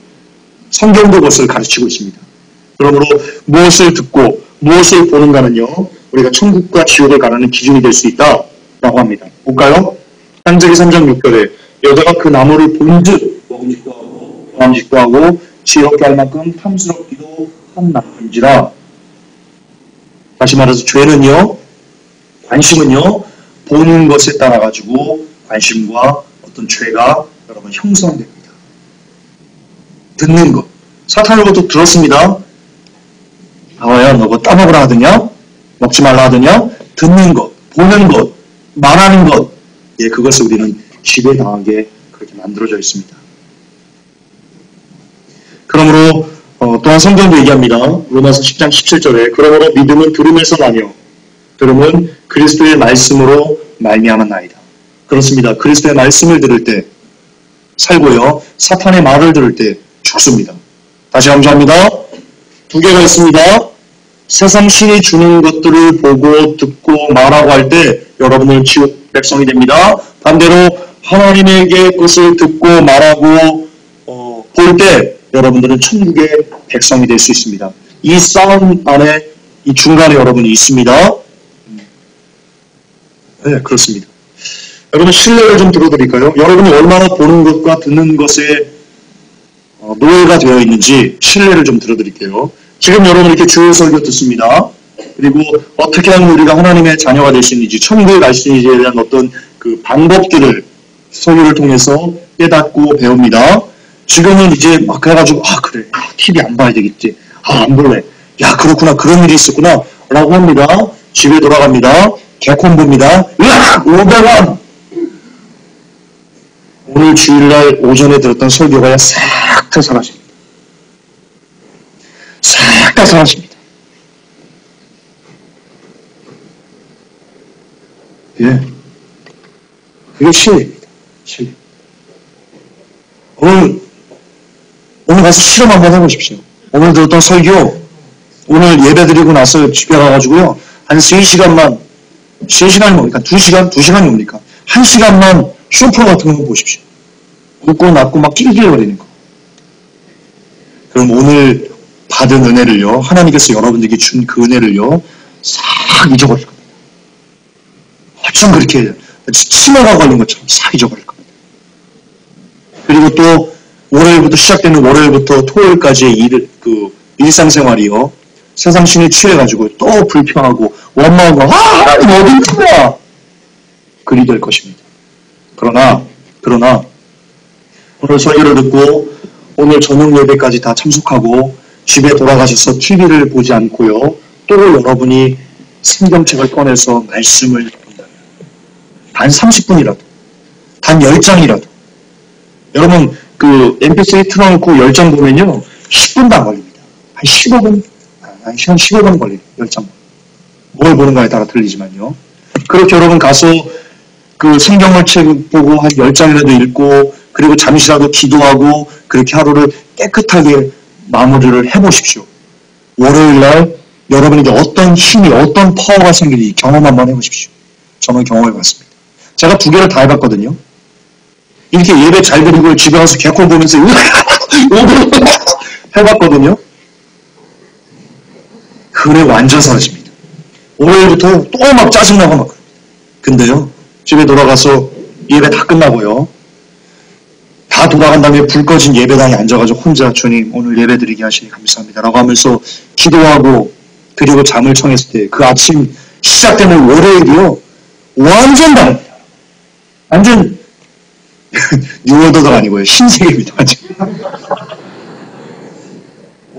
성경도 그것을 가르치고 있습니다. 그러므로 무엇을 듣고 무엇을 보는가는요, 우리가 천국과 지옥을 가르는 기준이 될 수 있다라고 합니다. 볼까요? 창세기 3장 6절에 여자가 그 나무를 본즉 먹음직도 하고 경험직도 하고 지혜롭게 할 만큼 탐스럽기도 한 나무인지라. 다시 말해서 죄는요, 관심은요, 보는 것에 따라 가지고 관심과 어떤 죄가 여러분 형성됩니다. 듣는 것, 사탄을 것도 들었습니다. 야, 너 그거 따먹으라 하더냐? 먹지 말라 하더냐? 듣는 것, 보는 것, 말하는 것, 예, 그것을 우리는 지배당하게 그렇게 만들어져 있습니다. 그러므로 또한 성경도 얘기합니다. 로마서 10장 17절에 그러므로 믿음은 들음에서 나며 들음은 그리스도의 말씀으로 말미암았나이다. 그렇습니다. 그리스도의 말씀을 들을 때 살고요, 사탄의 말을 들을 때 죽습니다. 다시 강조합니다. 두 개가 있습니다. 세상 신이 주는 것들을 보고 듣고 말하고 할 때 여러분은 지옥 백성이 됩니다. 반대로 하나님에게 것을 듣고 말하고 볼 때 여러분들은 천국의 백성이 될 수 있습니다. 이 싸움 안에, 이 중간에 여러분이 있습니다. 네, 그렇습니다. 여러분 신뢰를 좀 들어드릴까요? 여러분이 얼마나 보는 것과 듣는 것에 노예가 되어 있는지 신뢰를 좀 들어드릴게요. 지금 여러분 이렇게 주일 설교 듣습니다. 그리고 어떻게 하면 우리가 하나님의 자녀가 될 수 있는지, 천국에 갈 수 있는지에 대한 어떤 그 방법들을 설교를 통해서 깨닫고 배웁니다. 지금은 이제 막 해가지고, 그래, TV 안 봐야 되겠지, 안 볼래, 야 그렇구나, 그런 일이 있었구나 라고 합니다. 집에 돌아갑니다. 개콘 봅니다. 으악! 500원! 오늘 주일날 오전에 들었던 설교가 싹 다 사라집니다. 싹 다 사라집니다. 예. 그게 신뢰입니다. 신뢰. 오늘 가서 실험 한번 해보십시오. 오늘 들었던 설교, 오늘 예배 드리고 나서 집에 가가지고요, 한 3시간만, 3시간이 뭡니까? 2시간? 2시간이 뭡니까? 1시간만 쇼프 같은 거 보십시오. 웃고 낳고 막 낄낄거리는 거. 그럼 오늘 받은 은혜를요, 하나님께서 여러분들에게 준 그 은혜를요, 싹 잊어버릴 겁니다. 어쩜 그렇게 치매가 걸린 것처럼 싹 잊어버릴 겁니다. 그리고 또 월요일부터 시작되는 월요일부터 토요일까지의 일상생활이요, 세상 신에 취해가지고 또 불평하고 원망하고 하나님 어디 있구나 그리 될 것입니다. 그러나 오늘 설교를 듣고 오늘 저녁 예배까지 다 참석하고 집에 돌아가셔서 TV를 보지 않고요, 또 여러분이 성경책을 꺼내서 말씀을 본다면 단 30분이라도, 단 10장이라도, 여러분 그 MP3 틀어놓고 10장 보면요 10분도 안 걸립니다. 한 15분, 한 15분 걸려요. 10장. 뭘 보는가에 따라 틀리지만요. 그렇게 여러분 가서 그 성경을 책 보고 한 10장이라도 읽고, 그리고 잠시라도 기도하고, 그렇게 하루를 깨끗하게 마무리를 해보십시오. 월요일날 여러분에게 어떤 힘이, 어떤 파워가 생기는지 경험 한번 해보십시오. 저는 경험해봤습니다. 제가 2개를 다 해봤거든요. 이렇게 예배 잘 드리고 집에 가서 개콘 보면서 해봤거든요. 그래 완전 사라집니다. 월요일부터 또 막 짜증나고 막. 근데요, 집에 돌아가서 예배 다 끝나고요, 다 돌아간 다음에 불 꺼진 예배당에 앉아가지고 혼자 주님 오늘 예배 드리게 하시니 감사합니다 라고 하면서 기도하고, 그리고 잠을 청했을 때 그 아침 시작되는 월요일이요 완전 다릅니다. 완전 뉴월드가 아니고요, 신세계입니다.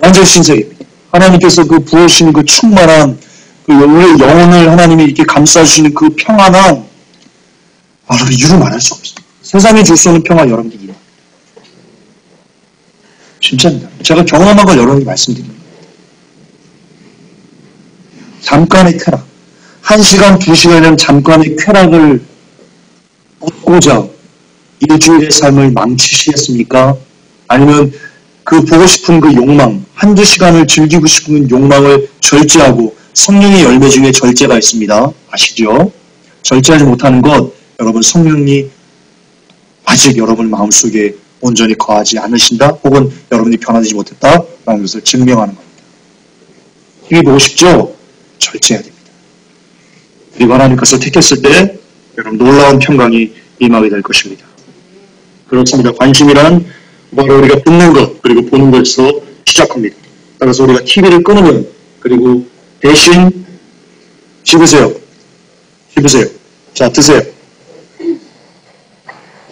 완전 신세계입니다. 하나님께서 그 부으신 그 충만한 그 우리의 영혼을 하나님이 이렇게 감싸주시는 그 평안함, 여러분 이루 말할 수 없어요. 세상이 줄 수 없는 평안 여러분들이 이루. 진짜입니다. 제가 경험한 걸 여러분이 말씀드립니다. 잠깐의 쾌락, 1시간, 2시간이라는 잠깐의 쾌락을 얻고자 일주일의 삶을 망치시겠습니까? 아니면 그 보고 싶은 그 욕망, 1~2시간을 즐기고 싶은 욕망을 절제하고 성령의 열매 중에 절제가 있습니다. 아시죠? 절제하지 못하는 것, 여러분 성령이 아직 여러분 마음속에 온전히 거하지 않으신다? 혹은 여러분이 변화되지 못했다? 라는 것을 증명하는 겁니다. 힘이 보고 싶죠? 절제해야 됩니다. 그리고 하나님 것을 택했을 때 여러분 놀라운 평강이 임하게 될 것입니다. 그렇습니다. 관심이란 바로 우리가 듣는 것 그리고 보는 것에서 시작합니다. 따라서 우리가 TV를 끊으면 그리고 대신 씹으세요. 자, 드세요.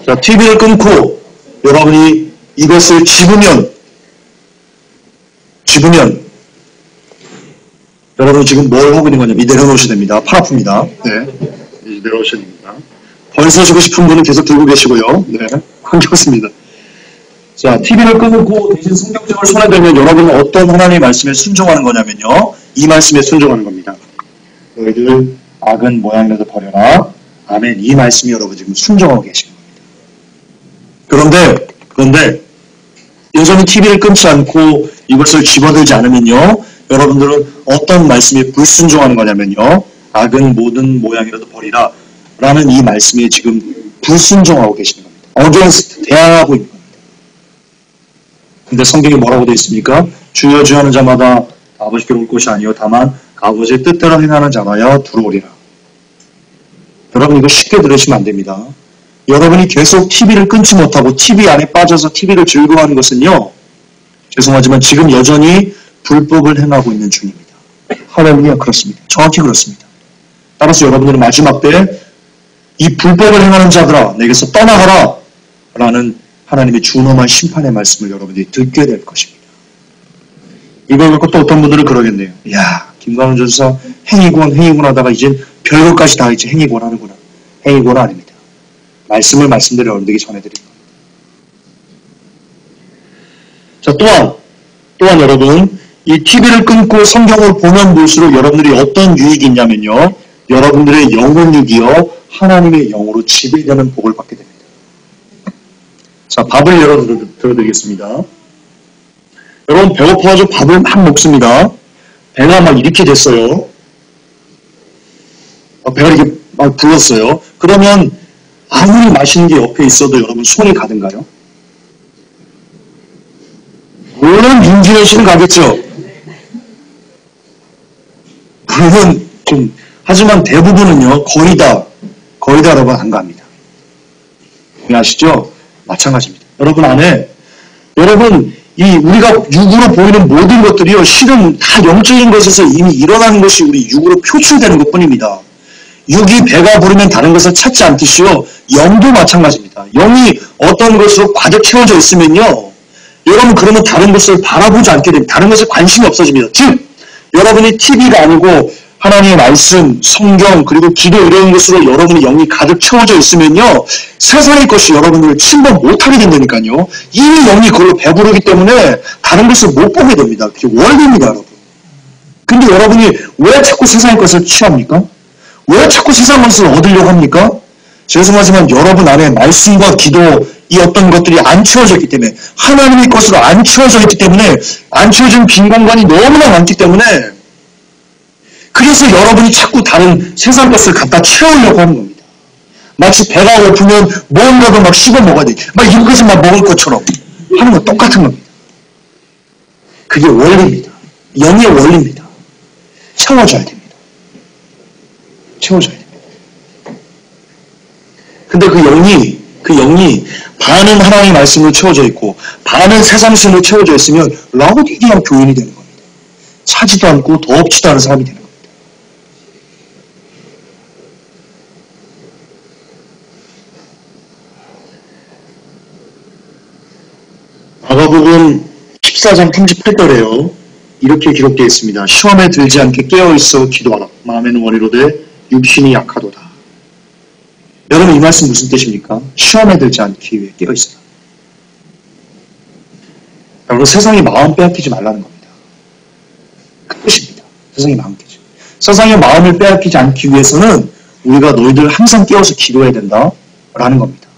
자, TV를 끊고 여러분이 이것을 집으면 여러분 지금 뭘 하고 있는 거냐면 내려놓으셔야 됩니다. 팔 아픕니다. 네, 이제 내려오셔야 됩니다. 벌써 주고 싶은 분은 계속 들고 계시고요. 네, 관계없습니다. 자, TV를 끊고 대신 성경책을 손에 들면 여러분은 어떤 하나님의 말씀에 순종하는 거냐면요. 이 말씀에 순종하는 겁니다. 너희들 악은 모양이라도 버려라. 아멘. 이 말씀이 여러분 지금 순종하고 계신 겁니다. 그런데 여전히 TV를 끊지 않고 이것을 집어들지 않으면요. 여러분들은 어떤 말씀에 불순종하는 거냐면요. 악은 모든 모양이라도 버리라. 라는 이 말씀에 지금 불순종하고 계시는 겁니다. against, 대항하고 있는 겁니다. 근데 성경에 뭐라고 되어 있습니까? 주여 주여 하는 자마다 아버지께로 올 것이 아니요 다만 아버지의 뜻대로 행하는 자마야 들어오리라. 여러분 이거 쉽게 들으시면 안 됩니다. 여러분이 계속 TV를 끊지 못하고 TV 안에 빠져서 TV를 즐거워하는 것은요. 죄송하지만 지금 여전히 불법을 행하고 있는 중입니다. 할렐루야. 그렇습니다. 정확히 그렇습니다. 따라서 여러분들은 마지막 때 이 불법을 행하는 자들아 내게서 떠나가라 라는 하나님의 준엄한 심판의 말씀을 여러분들이 듣게 될 것입니다. 이걸 갖고 또 어떤 분들은 그러겠네요. 야, 김관훈 전사 행위권 하다가 이제 별것까지 다 이제 행위권 하는구나. 행위권은 아닙니다. 말씀을 말씀대로 여러분들에게 전해드립니다. 자, 또한 여러분 이 TV를 끊고 성경을 보면 볼수록 여러분들이 어떤 유익이 있냐면요. 여러분들의 영혼 육이요. 하나님의 영으로 지배되는 복을 받게 됩니다. 자, 밥을 들어드리겠습니다. 여러분 배고파가지고 밥을 막 먹습니다. 배가 막 이렇게 됐어요. 배가 이렇게 막 불렀어요. 그러면 아무리 맛있는 게 옆에 있어도 여러분 손이 가든가요? 물론 윤진현 씨는 가겠죠. 물론 좀 하지만 대부분은요 거의 다 여러분 안 갑니다. 아시죠? 마찬가지입니다. 여러분 안에 이 우리가 육으로 보이는 모든 것들이요 실은 다 영적인 것에서 이미 일어나는 것이 우리 육으로 표출되는 것뿐입니다. 육이 배가 부르면 다른 것을 찾지 않듯이요 영도 마찬가지입니다. 영이 어떤 것으로 가득 채워져 있으면요 여러분 그러면 다른 것을 바라보지 않게 됩니다. 다른 것에 관심이 없어집니다. 즉 여러분이 TV가 아니고 하나님의 말씀, 성경, 그리고 기도 이런 것으로 여러분의 영이 가득 채워져 있으면요. 세상의 것이 여러분을 침범 못하게 된다니까요. 이미 영이 그걸로 배부르기 때문에 다른 것을 못 보게 됩니다. 그게 원리입니다, 여러분. 근데 여러분이 왜 자꾸 세상의 것을 취합니까? 왜 자꾸 세상 것을 얻으려고 합니까? 죄송하지만 여러분 안에 말씀과 기도, 이 어떤 것들이 안 채워져 있기 때문에 하나님의 것으로 안 채워져 있기 때문에 안 채워진 빈 공간이 너무나 많기 때문에 그래서 여러분이 자꾸 다른 세상 것을 갖다 채우려고 하는 겁니다. 마치 배가 고프면 뭔가도 막 씹어 먹어야 돼. 막 이것을 막 먹을 것처럼 하는 거 똑같은 겁니다. 그게 원리입니다. 영의 원리입니다. 채워줘야 됩니다. 채워줘야 됩니다. 근데 그 영이 반은 하나님의 말씀으로 채워져 있고 반은 세상 신으로 채워져 있으면 라오디게아 교인이 되는 겁니다. 차지도 않고 더 없지도 않은 사람이 되는 겁니다. 마가복음 14장 38절에요. 이렇게 기록되어 있습니다. 시험에 들지 않게 깨어있어 기도하라. 마음에는 원이로되 육신이 약하도다. 여러분 이 말씀 무슨 뜻입니까? 시험에 들지 않기 위해 깨어있어라. 여러분 세상이 마음 빼앗기지 말라는 겁니다. 그 뜻입니다. 세상이 마음 깨지. 세상의 마음을 빼앗기지 않기 위해서는 우리가 너희들 항상 깨어서 기도해야 된다라는 겁니다.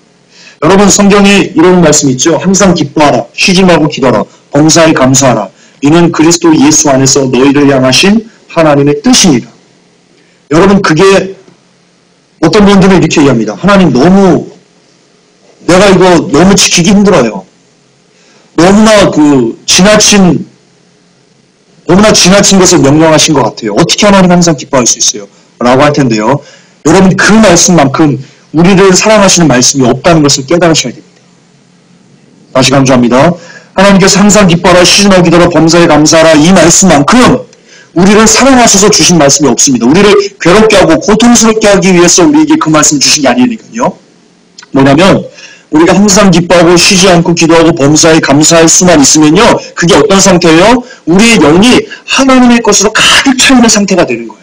여러분 성경에 이런 말씀 있죠. 항상 기뻐하라. 쉬지 말고 기도하라. 범사에 감사하라. 이는 그리스도 예수 안에서 너희를 향하신 하나님의 뜻이니라. 여러분 그게 어떤 분들은 이렇게 얘기합니다. 하나님 내가 이거 너무 지키기 힘들어요. 너무나 지나친 것을 명령하신 것 같아요. 어떻게 하나님 항상 기뻐할 수 있어요? 라고 할 텐데요. 여러분 그 말씀만큼 우리를 사랑하시는 말씀이 없다는 것을 깨달으셔야 됩니다. 다시 강조합니다. 하나님께서 항상 기뻐하라, 쉬지 말고 기도하라, 범사에 감사하라 이 말씀만큼 우리를 사랑하셔서 주신 말씀이 없습니다. 우리를 괴롭게 하고 고통스럽게 하기 위해서 우리에게 그 말씀을 주신 게 아니니까요. 뭐냐면 우리가 항상 기뻐하고 쉬지 않고 기도하고 범사에 감사할 수만 있으면요. 그게 어떤 상태예요? 우리의 영이 하나님의 것으로 가득 차 있는 상태가 되는 거예요.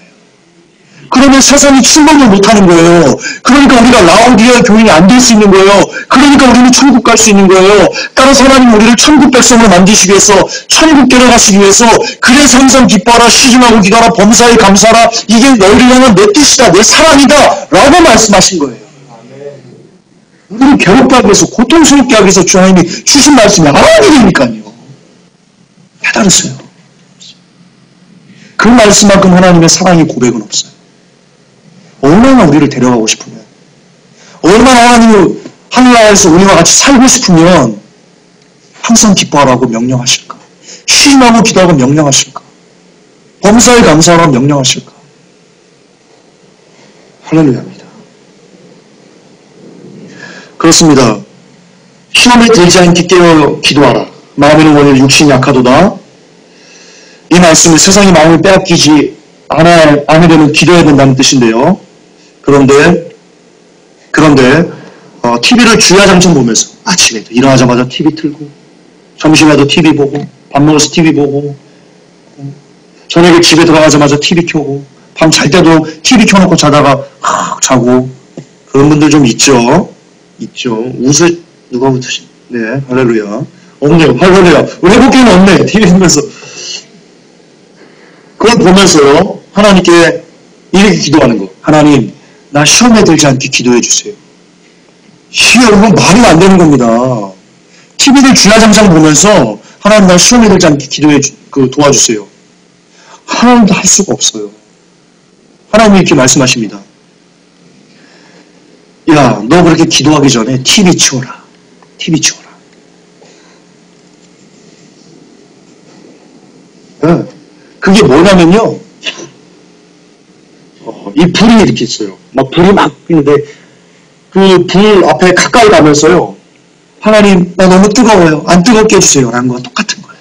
그러면 세상이 침범을 못하는 거예요. 그러니까 우리가 라오디아 교인이 안 될 수 있는 거예요. 그러니까 우리는 천국 갈 수 있는 거예요. 따라서 하나님 우리를 천국 백성으로 만드시기 위해서 천국 데려가시기 위해서 그래서 항상 기뻐하라, 쉬지 말고 기도하라, 범사에 감사하라 이게 너희를 향한 내 뜻이다, 내 사랑이다 라고 말씀하신 거예요. 우리를 괴롭게 하기 위해서 고통스럽게 하기 위해서 주님이 주신 말씀이 아니니까요. 깨달으세요. 그 말씀만큼 하나님의 사랑의 고백은 없어요. 얼마나 우리를 데려가고 싶으면, 얼마나 하나님을 하늘나라에서 우리와 같이 살고 싶으면 항상 기뻐하라고 명령하실까? 쉬지 말고 기도하고 명령하실까? 범사에 감사하라고 명령하실까? 할렐루야입니다. 그렇습니다. 시험에 들지 않게 깨어 기도하라. 마음에는 원일 육신이 약하도다. 이 말씀은 세상의 마음을 빼앗기지 않으려면 기도해야 된다는 뜻인데요. 그런데 TV를 주야장창 보면서 아침에도 일어나자마자 TV 틀고 점심에도 TV 보고 밥 먹어서 TV 보고 저녁에 집에 들어가자마자 TV 켜고 밤 잘 때도 TV 켜놓고 자다가 자고 그런 분들 좀 있죠. 누가 웃으시? 네, 할렐루야. 없네요. 할렐루야. 외국인은 없네. TV 보면서 그걸 보면서요. 하나님께 이렇게 기도하는 거. 하나님, 나 시험에 들지 않게 기도해 주세요. 여러분 말이 안 되는 겁니다. TV를 주야장창 보면서 하나님 나 시험에 들지 않게 도와주세요. 하나님도 할 수가 없어요. 하나님이 이렇게 말씀하십니다. 야, 너 그렇게 기도하기 전에 TV 치워라. TV 치워라. 네. 그게 뭐냐면요. 이 불이 이렇게 있어요. 막 불이 막 있는데 그 불 앞에 가까이 가면서요. 하나님 나 너무 뜨거워요. 안 뜨겁게 해주세요. 라는 거와 똑같은 거예요.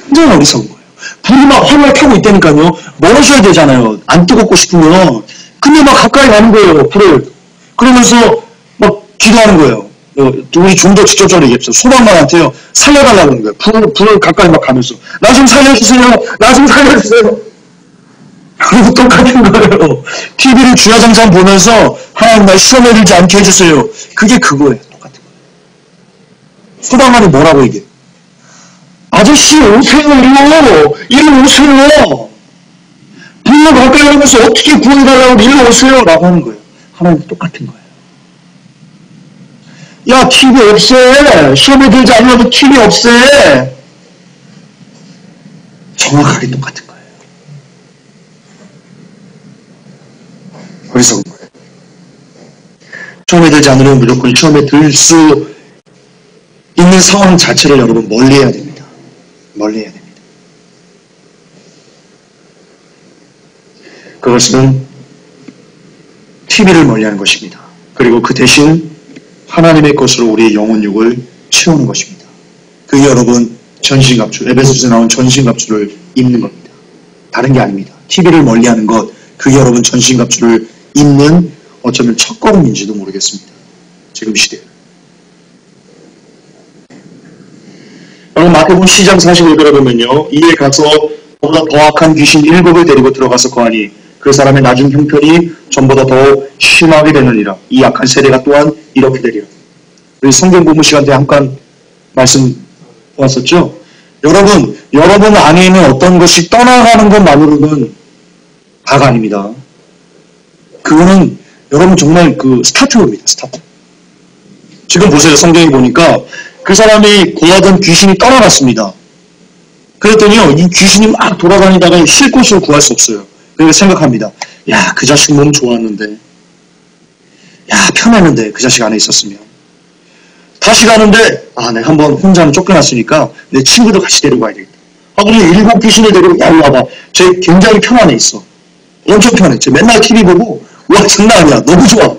굉장히 어리석은 거예요. 불이 막 활활 켜고 있다니까요. 멀어져야 되잖아요. 안 뜨겁고 싶으면. 근데 막 가까이 가는 거예요. 불을. 그러면서 막 기도하는 거예요. 우리 좀 더 직접적으로 얘기했어요. 소방관한테요. 살려달라고 하는 거예요. 불을 가까이 막 가면서. 나 좀 살려주세요. 나 좀 살려주세요. 그리고 똑같은 거예요. TV를 주야장창 보면서 하나님 날 시험에 들지 않게 해주세요. 그게 그거예요. 똑같은 거예요. 소방관이 뭐라고 얘기해? 아저씨 오세요. 이리 오세요. 불로 가까이 가면서 어떻게 구해달라고 이리 오세요. 라고 하는 거예요. 하나님도 똑같은 거예요. 야 TV 없애. 시험에 들지 않으려면 TV 없애. 정확하게 똑같은 거예요. 어리석은 거예요. 시험에 들지 않으려면 무조건 시험에 들 수 있는 상황 자체를 여러분 멀리해야 됩니다. 멀리해야 됩니다. 그것은 TV를 멀리하는 것입니다. 그리고 그 대신 하나님의 것으로 우리의 영혼육을 채우는 것입니다. 그게 여러분 전신갑주, 에베소서에 나온 전신갑주를 입는 겁니다. 다른 게 아닙니다. TV를 멀리하는 것, 그게 여러분 전신갑주를 입는 어쩌면 첫걸음인지도 모르겠습니다. 지금 시대에. 여러분 마태복음 10장 41절에 보면요. 이에 가서 보다 더 악한 귀신 7을 데리고 들어가서 거하니 그 사람의 나중 형편이 전보다 더 심하게 되느니라. 이 악한 세대가 또한 이렇게 되리라. 우리 성경 공부 시간 때 잠깐 말씀 보았었죠. 여러분 안에 있는 어떤 것이 떠나가는 것만으로는 다가 아닙니다. 그거는 여러분 정말 그 스타트입니다. 스타트. 지금 보세요. 성경에 보니까 그 사람이 고하던 귀신이 떠나갔습니다. 그랬더니요. 이 귀신이 막 돌아다니다가 쉴 곳을 구할 수 없어요. 그래서 생각합니다. 야, 그 자식 몸 좋았는데. 야, 편했는데 그 자식 안에 있었으면. 다시 가는데 내가 한번 혼자는 쫓겨났으니까 내 친구도 같이 데리고 가야 되겠다. 그래서 7 귀신을 데리고 야, 일로 와봐. 쟤 굉장히 편안해 있어. 엄청 편해. 쟤 맨날 TV 보고 와, 장난 아니야. 너무 좋아.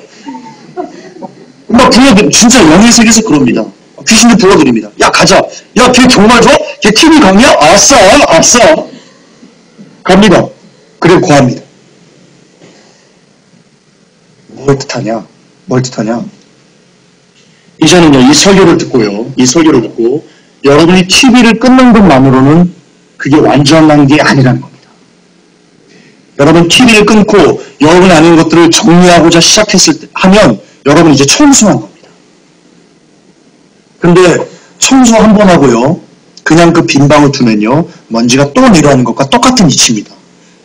막 불러드립니다. 진짜 영의 세계에서 그럽니다. 귀신들 불러드립니다. 야, 가자. 야, 걔 정말 좋아? 걔 TV 강의야? 아싸. 갑니다. 그리고 구합니다. 뭘 뜻하냐? 이제는요, 이 설교를 듣고 여러분이 TV를 끊는 것만으로는 그게 완전한 게 아니라는 겁니다. 여러분 TV를 끊고 여러분이 아닌 것들을 정리하고자 하면 여러분 이제 청소한 겁니다. 근데 청소 한 번 하고요. 그냥 그 빈 방을 두면요. 먼지가 또 내려오는 것과 똑같은 이치입니다.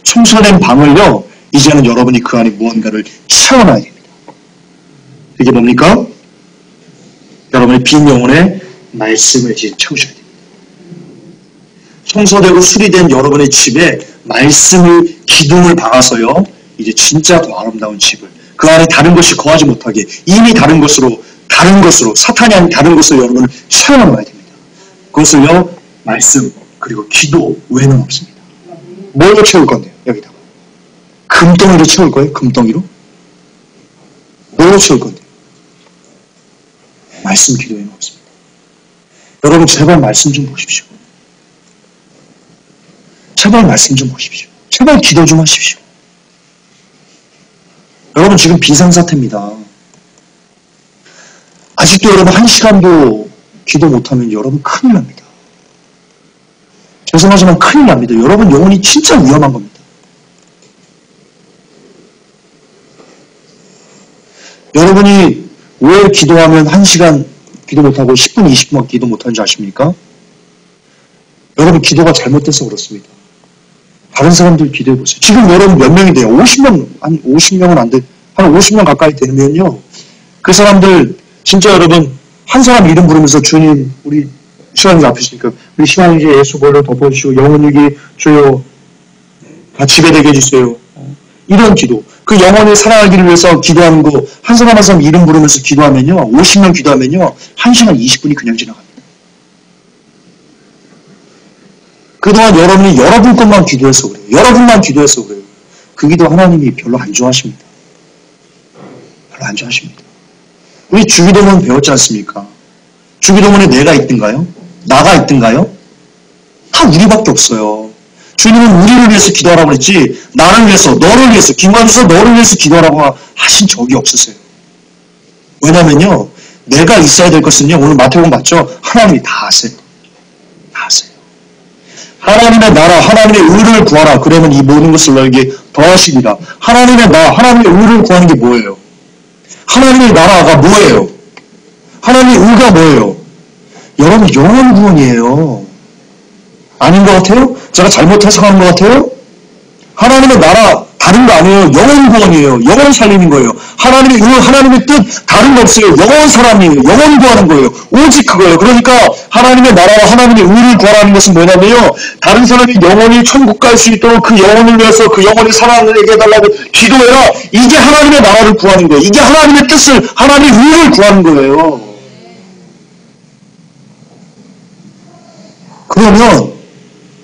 청소된 방을요. 이제는 여러분이 그 안에 무언가를 채워놔야 됩니다. 그게 뭡니까? 여러분의 빈 영혼에 말씀을 이제 채우셔야 됩니다. 청소되고 수리된 여러분의 집에 말씀을, 기둥을 박아서요. 이제 진짜 더 아름다운 집을 그 안에 다른 것이 거하지 못하게 이미 다른 것으로 사탄이 아닌 다른 것으로 여러분을 채워넣어야 됩니다. 그것을요. 말씀 그리고 기도 외에는 없습니다. 뭘로 채울 건데요? 여기다가 금덩이로 채울 거예요? 금덩이로? 뭘로 채울 건데요? 말씀 기도 외에는 없습니다. 여러분 제발 말씀 좀 보십시오. 제발 말씀 좀 보십시오. 제발 기도 좀 하십시오. 여러분 지금 비상사태입니다. 아직도 여러분 1시간도 기도 못하면 여러분 큰일 납니다. 죄송하지만 큰일 납니다. 여러분 영혼이 진짜 위험한 겁니다. 여러분이 왜 기도하면 1시간 기도 못하고 10분, 20분만 기도 못하는지 아십니까? 여러분 기도가 잘못돼서 그렇습니다. 다른 사람들 기도해보세요. 지금 여러분 몇 명이 돼요? 50명, 아니 50명은 안 돼. 한 50명 가까이 되면요. 그 사람들 진짜 여러분 한 사람 이름 부르면서 주님 우리 시간이 앞이시니까 우리 시간이 예수 보혈로 덮어주시고 영혼일기 주여 다 지배되게 해주세요. 이런 기도. 그 영혼을 사랑하기를 위해서 기도하는 거 한 사람 한 사람 이름 부르면서 기도하면요. 50명 기도하면요. 1시간 20분이 그냥 지나갑니다. 그동안 여러분이 여러분 것만 기도해서 그래요. 여러분만 기도해서 그래요. 그 기도 하나님이 별로 안 좋아하십니다. 별로 안 좋아하십니다. 우리 주기도문 배웠지 않습니까? 주기도문에 내가 있든가요? 나가 있든가요? 다 우리밖에 없어요. 주님은 우리를 위해서 기도하라고 그랬지 나를 위해서, 너를 위해서, 김관주서 너를 위해서 기도하라고 하신 적이 없으세요. 왜냐면요. 내가 있어야 될 것은요. 오늘 마태복음 맞죠? 하나님이 다 아세요. 다 아세요. 하나님의 나라, 하나님의 의를 구하라. 그러면 이 모든 것을 너에게 더하시리라. 하나님의 나라, 하나님의 의를 구하는 게 뭐예요? 하나님의 나라가 뭐예요? 하나님의 의가 뭐예요? 여러분 영혼 구원이에요. 아닌 것 같아요? 제가 잘못 해석하는 것 같아요? 하나님의 나라 다른 거 아니에요. 영혼 구원이에요. 영혼 살리는 거예요. 하나님의 의, 하나님의 뜻 다른 거 없어요. 영혼 사람이에요. 영혼 구하는 거예요. 오직 그거예요. 그러니까 하나님의 나라와 하나님의 의를 구하라는 것은 뭐냐면요. 다른 사람이 영혼이 천국 갈 수 있도록 그 영혼을 위해서 그 영혼의 사랑을 얘기해달라고 기도해라. 이게 하나님의 나라를 구하는 거예요. 이게 하나님의 뜻을, 하나님의 의를 구하는 거예요. 그러면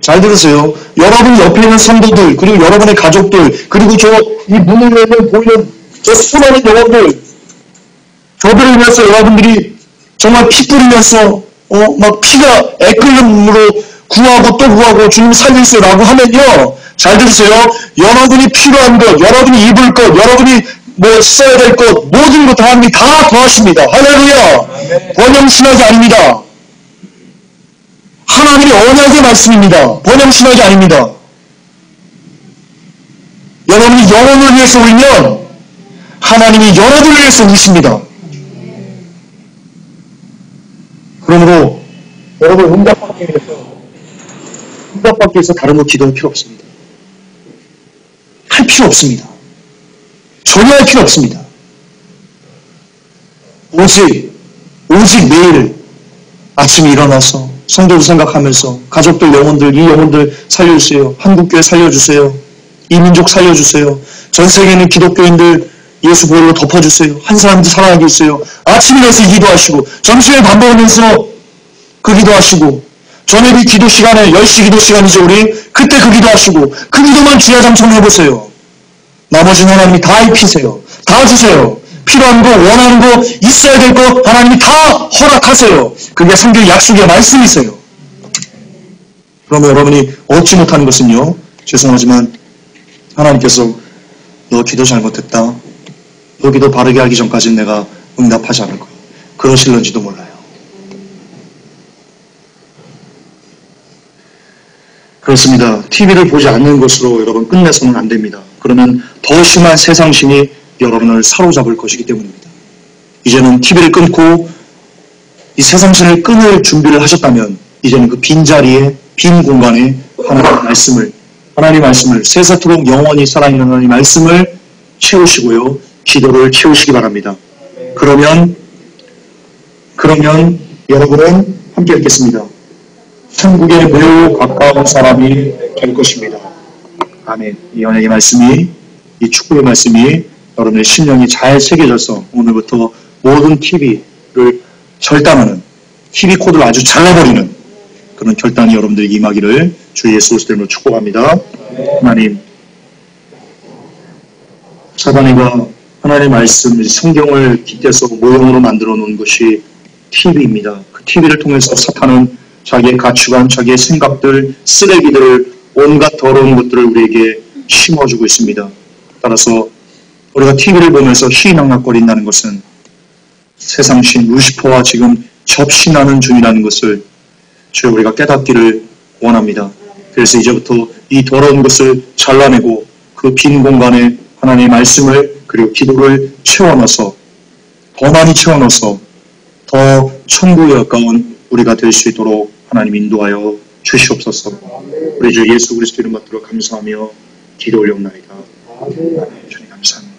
잘 들으세요. 여러분 옆에 있는 성도들, 그리고 여러분의 가족들, 그리고 이 문을 열면 보이는 저 수많은 영혼들, 저들을 위해서 여러분들이 정말 피 뿌리면서, 막 피가 애끓음으로 구하고 또 구하고 주님 살려주세요라고 하면요. 잘 들으세요. 여러분이 필요한 것, 여러분이 입을 것, 여러분이 뭐 써야 될 것, 모든 것 하나님이 다 더하십니다. 할렐루야. 번영신학이 아닙니다. 하나님의 언약의 말씀입니다. 번영신학이 아닙니다. 여러분이 영혼을 위해서 울면 하나님이 여러분을 위해서 우십니다. 그러므로 여러분 응답받기 위해서 다른 거 기도할 필요 없습니다. 할 필요 없습니다. 전혀 할 필요 없습니다. 오직 매일 아침에 일어나서 성도들 생각하면서 가족들 영혼들, 이 영혼들 살려주세요. 한국교회 살려주세요. 이 민족 살려주세요. 전 세계에 있는 기독교인들 예수 보혈로 덮어주세요. 한 사람도 살아나게 해주세요. 아침에 일어나서 기도하시고 점심에 밥 먹으면서 그 기도하시고 저녁에 기도 시간에 10시 기도 시간이죠. 우리 그때 그 기도하시고 그 기도만 주야장창 해보세요. 나머지는 하나님이 다 입히세요. 다 주세요. 필요한 거 원하는 거 있어야 될 거 하나님이 다 허락하세요. 그게 성경의 약속의 말씀이세요. 그러면 여러분이 얻지 못하는 것은요. 죄송하지만 하나님께서 너 기도 잘못했다. 너 기도 바르게 하기 전까지는 내가 응답하지 않을 거야. 그러실런지도 몰라요. 그렇습니다. TV를 보지 않는 것으로 여러분 끝내서는 안 됩니다. 그러면 더 심한 세상신이 여러분을 사로잡을 것이기 때문입니다. 이제는 TV를 끊고 이 세상신을 끊을 준비를 하셨다면 이제는 그 빈자리에 빈 공간에 하나님의 말씀을 세세토록 영원히 살아있는 하나님의 말씀을 채우시고요. 기도를 채우시기 바랍니다. 그러면 여러분은 함께 읽겠습니다. 천국에 매우 가까운 사람이 될 것입니다. 아멘. 이 언약의 말씀이, 이 축복의 말씀이 여러분의 심령이 잘 새겨져서 오늘부터 모든 TV를 절단하는, TV 코드를 아주 잘라버리는 그런 결단이 여러분들에게 임하기를 주 예수 그리스도 이름으로 축복합니다. 하나님, 사단이가 하나님의 말씀, 성경을 깃대서 모형으로 만들어 놓은 것이 TV입니다. 그 TV를 통해서 사탄은 자기의 가치관, 자기의 생각들, 쓰레기들을, 온갖 더러운 것들을 우리에게 심어주고 있습니다. 따라서 우리가 TV를 보면서 희낙낙거린다는 것은 세상신 루시퍼와 지금 접신하는 중이라는 것을 주여 우리가 깨닫기를 원합니다. 그래서 이제부터 이 더러운 것을 잘라내고 그 빈 공간에 하나님의 말씀을 그리고 기도를 채워넣어서 더 많이 채워넣어서 더 천국에 가까운 우리가 될 수 있도록 하나님 인도하여 주시옵소서. 우리 주 예수 그리스도 이름 받들어 감사하며 기도 올려옵나이다. 주님 감사합니다.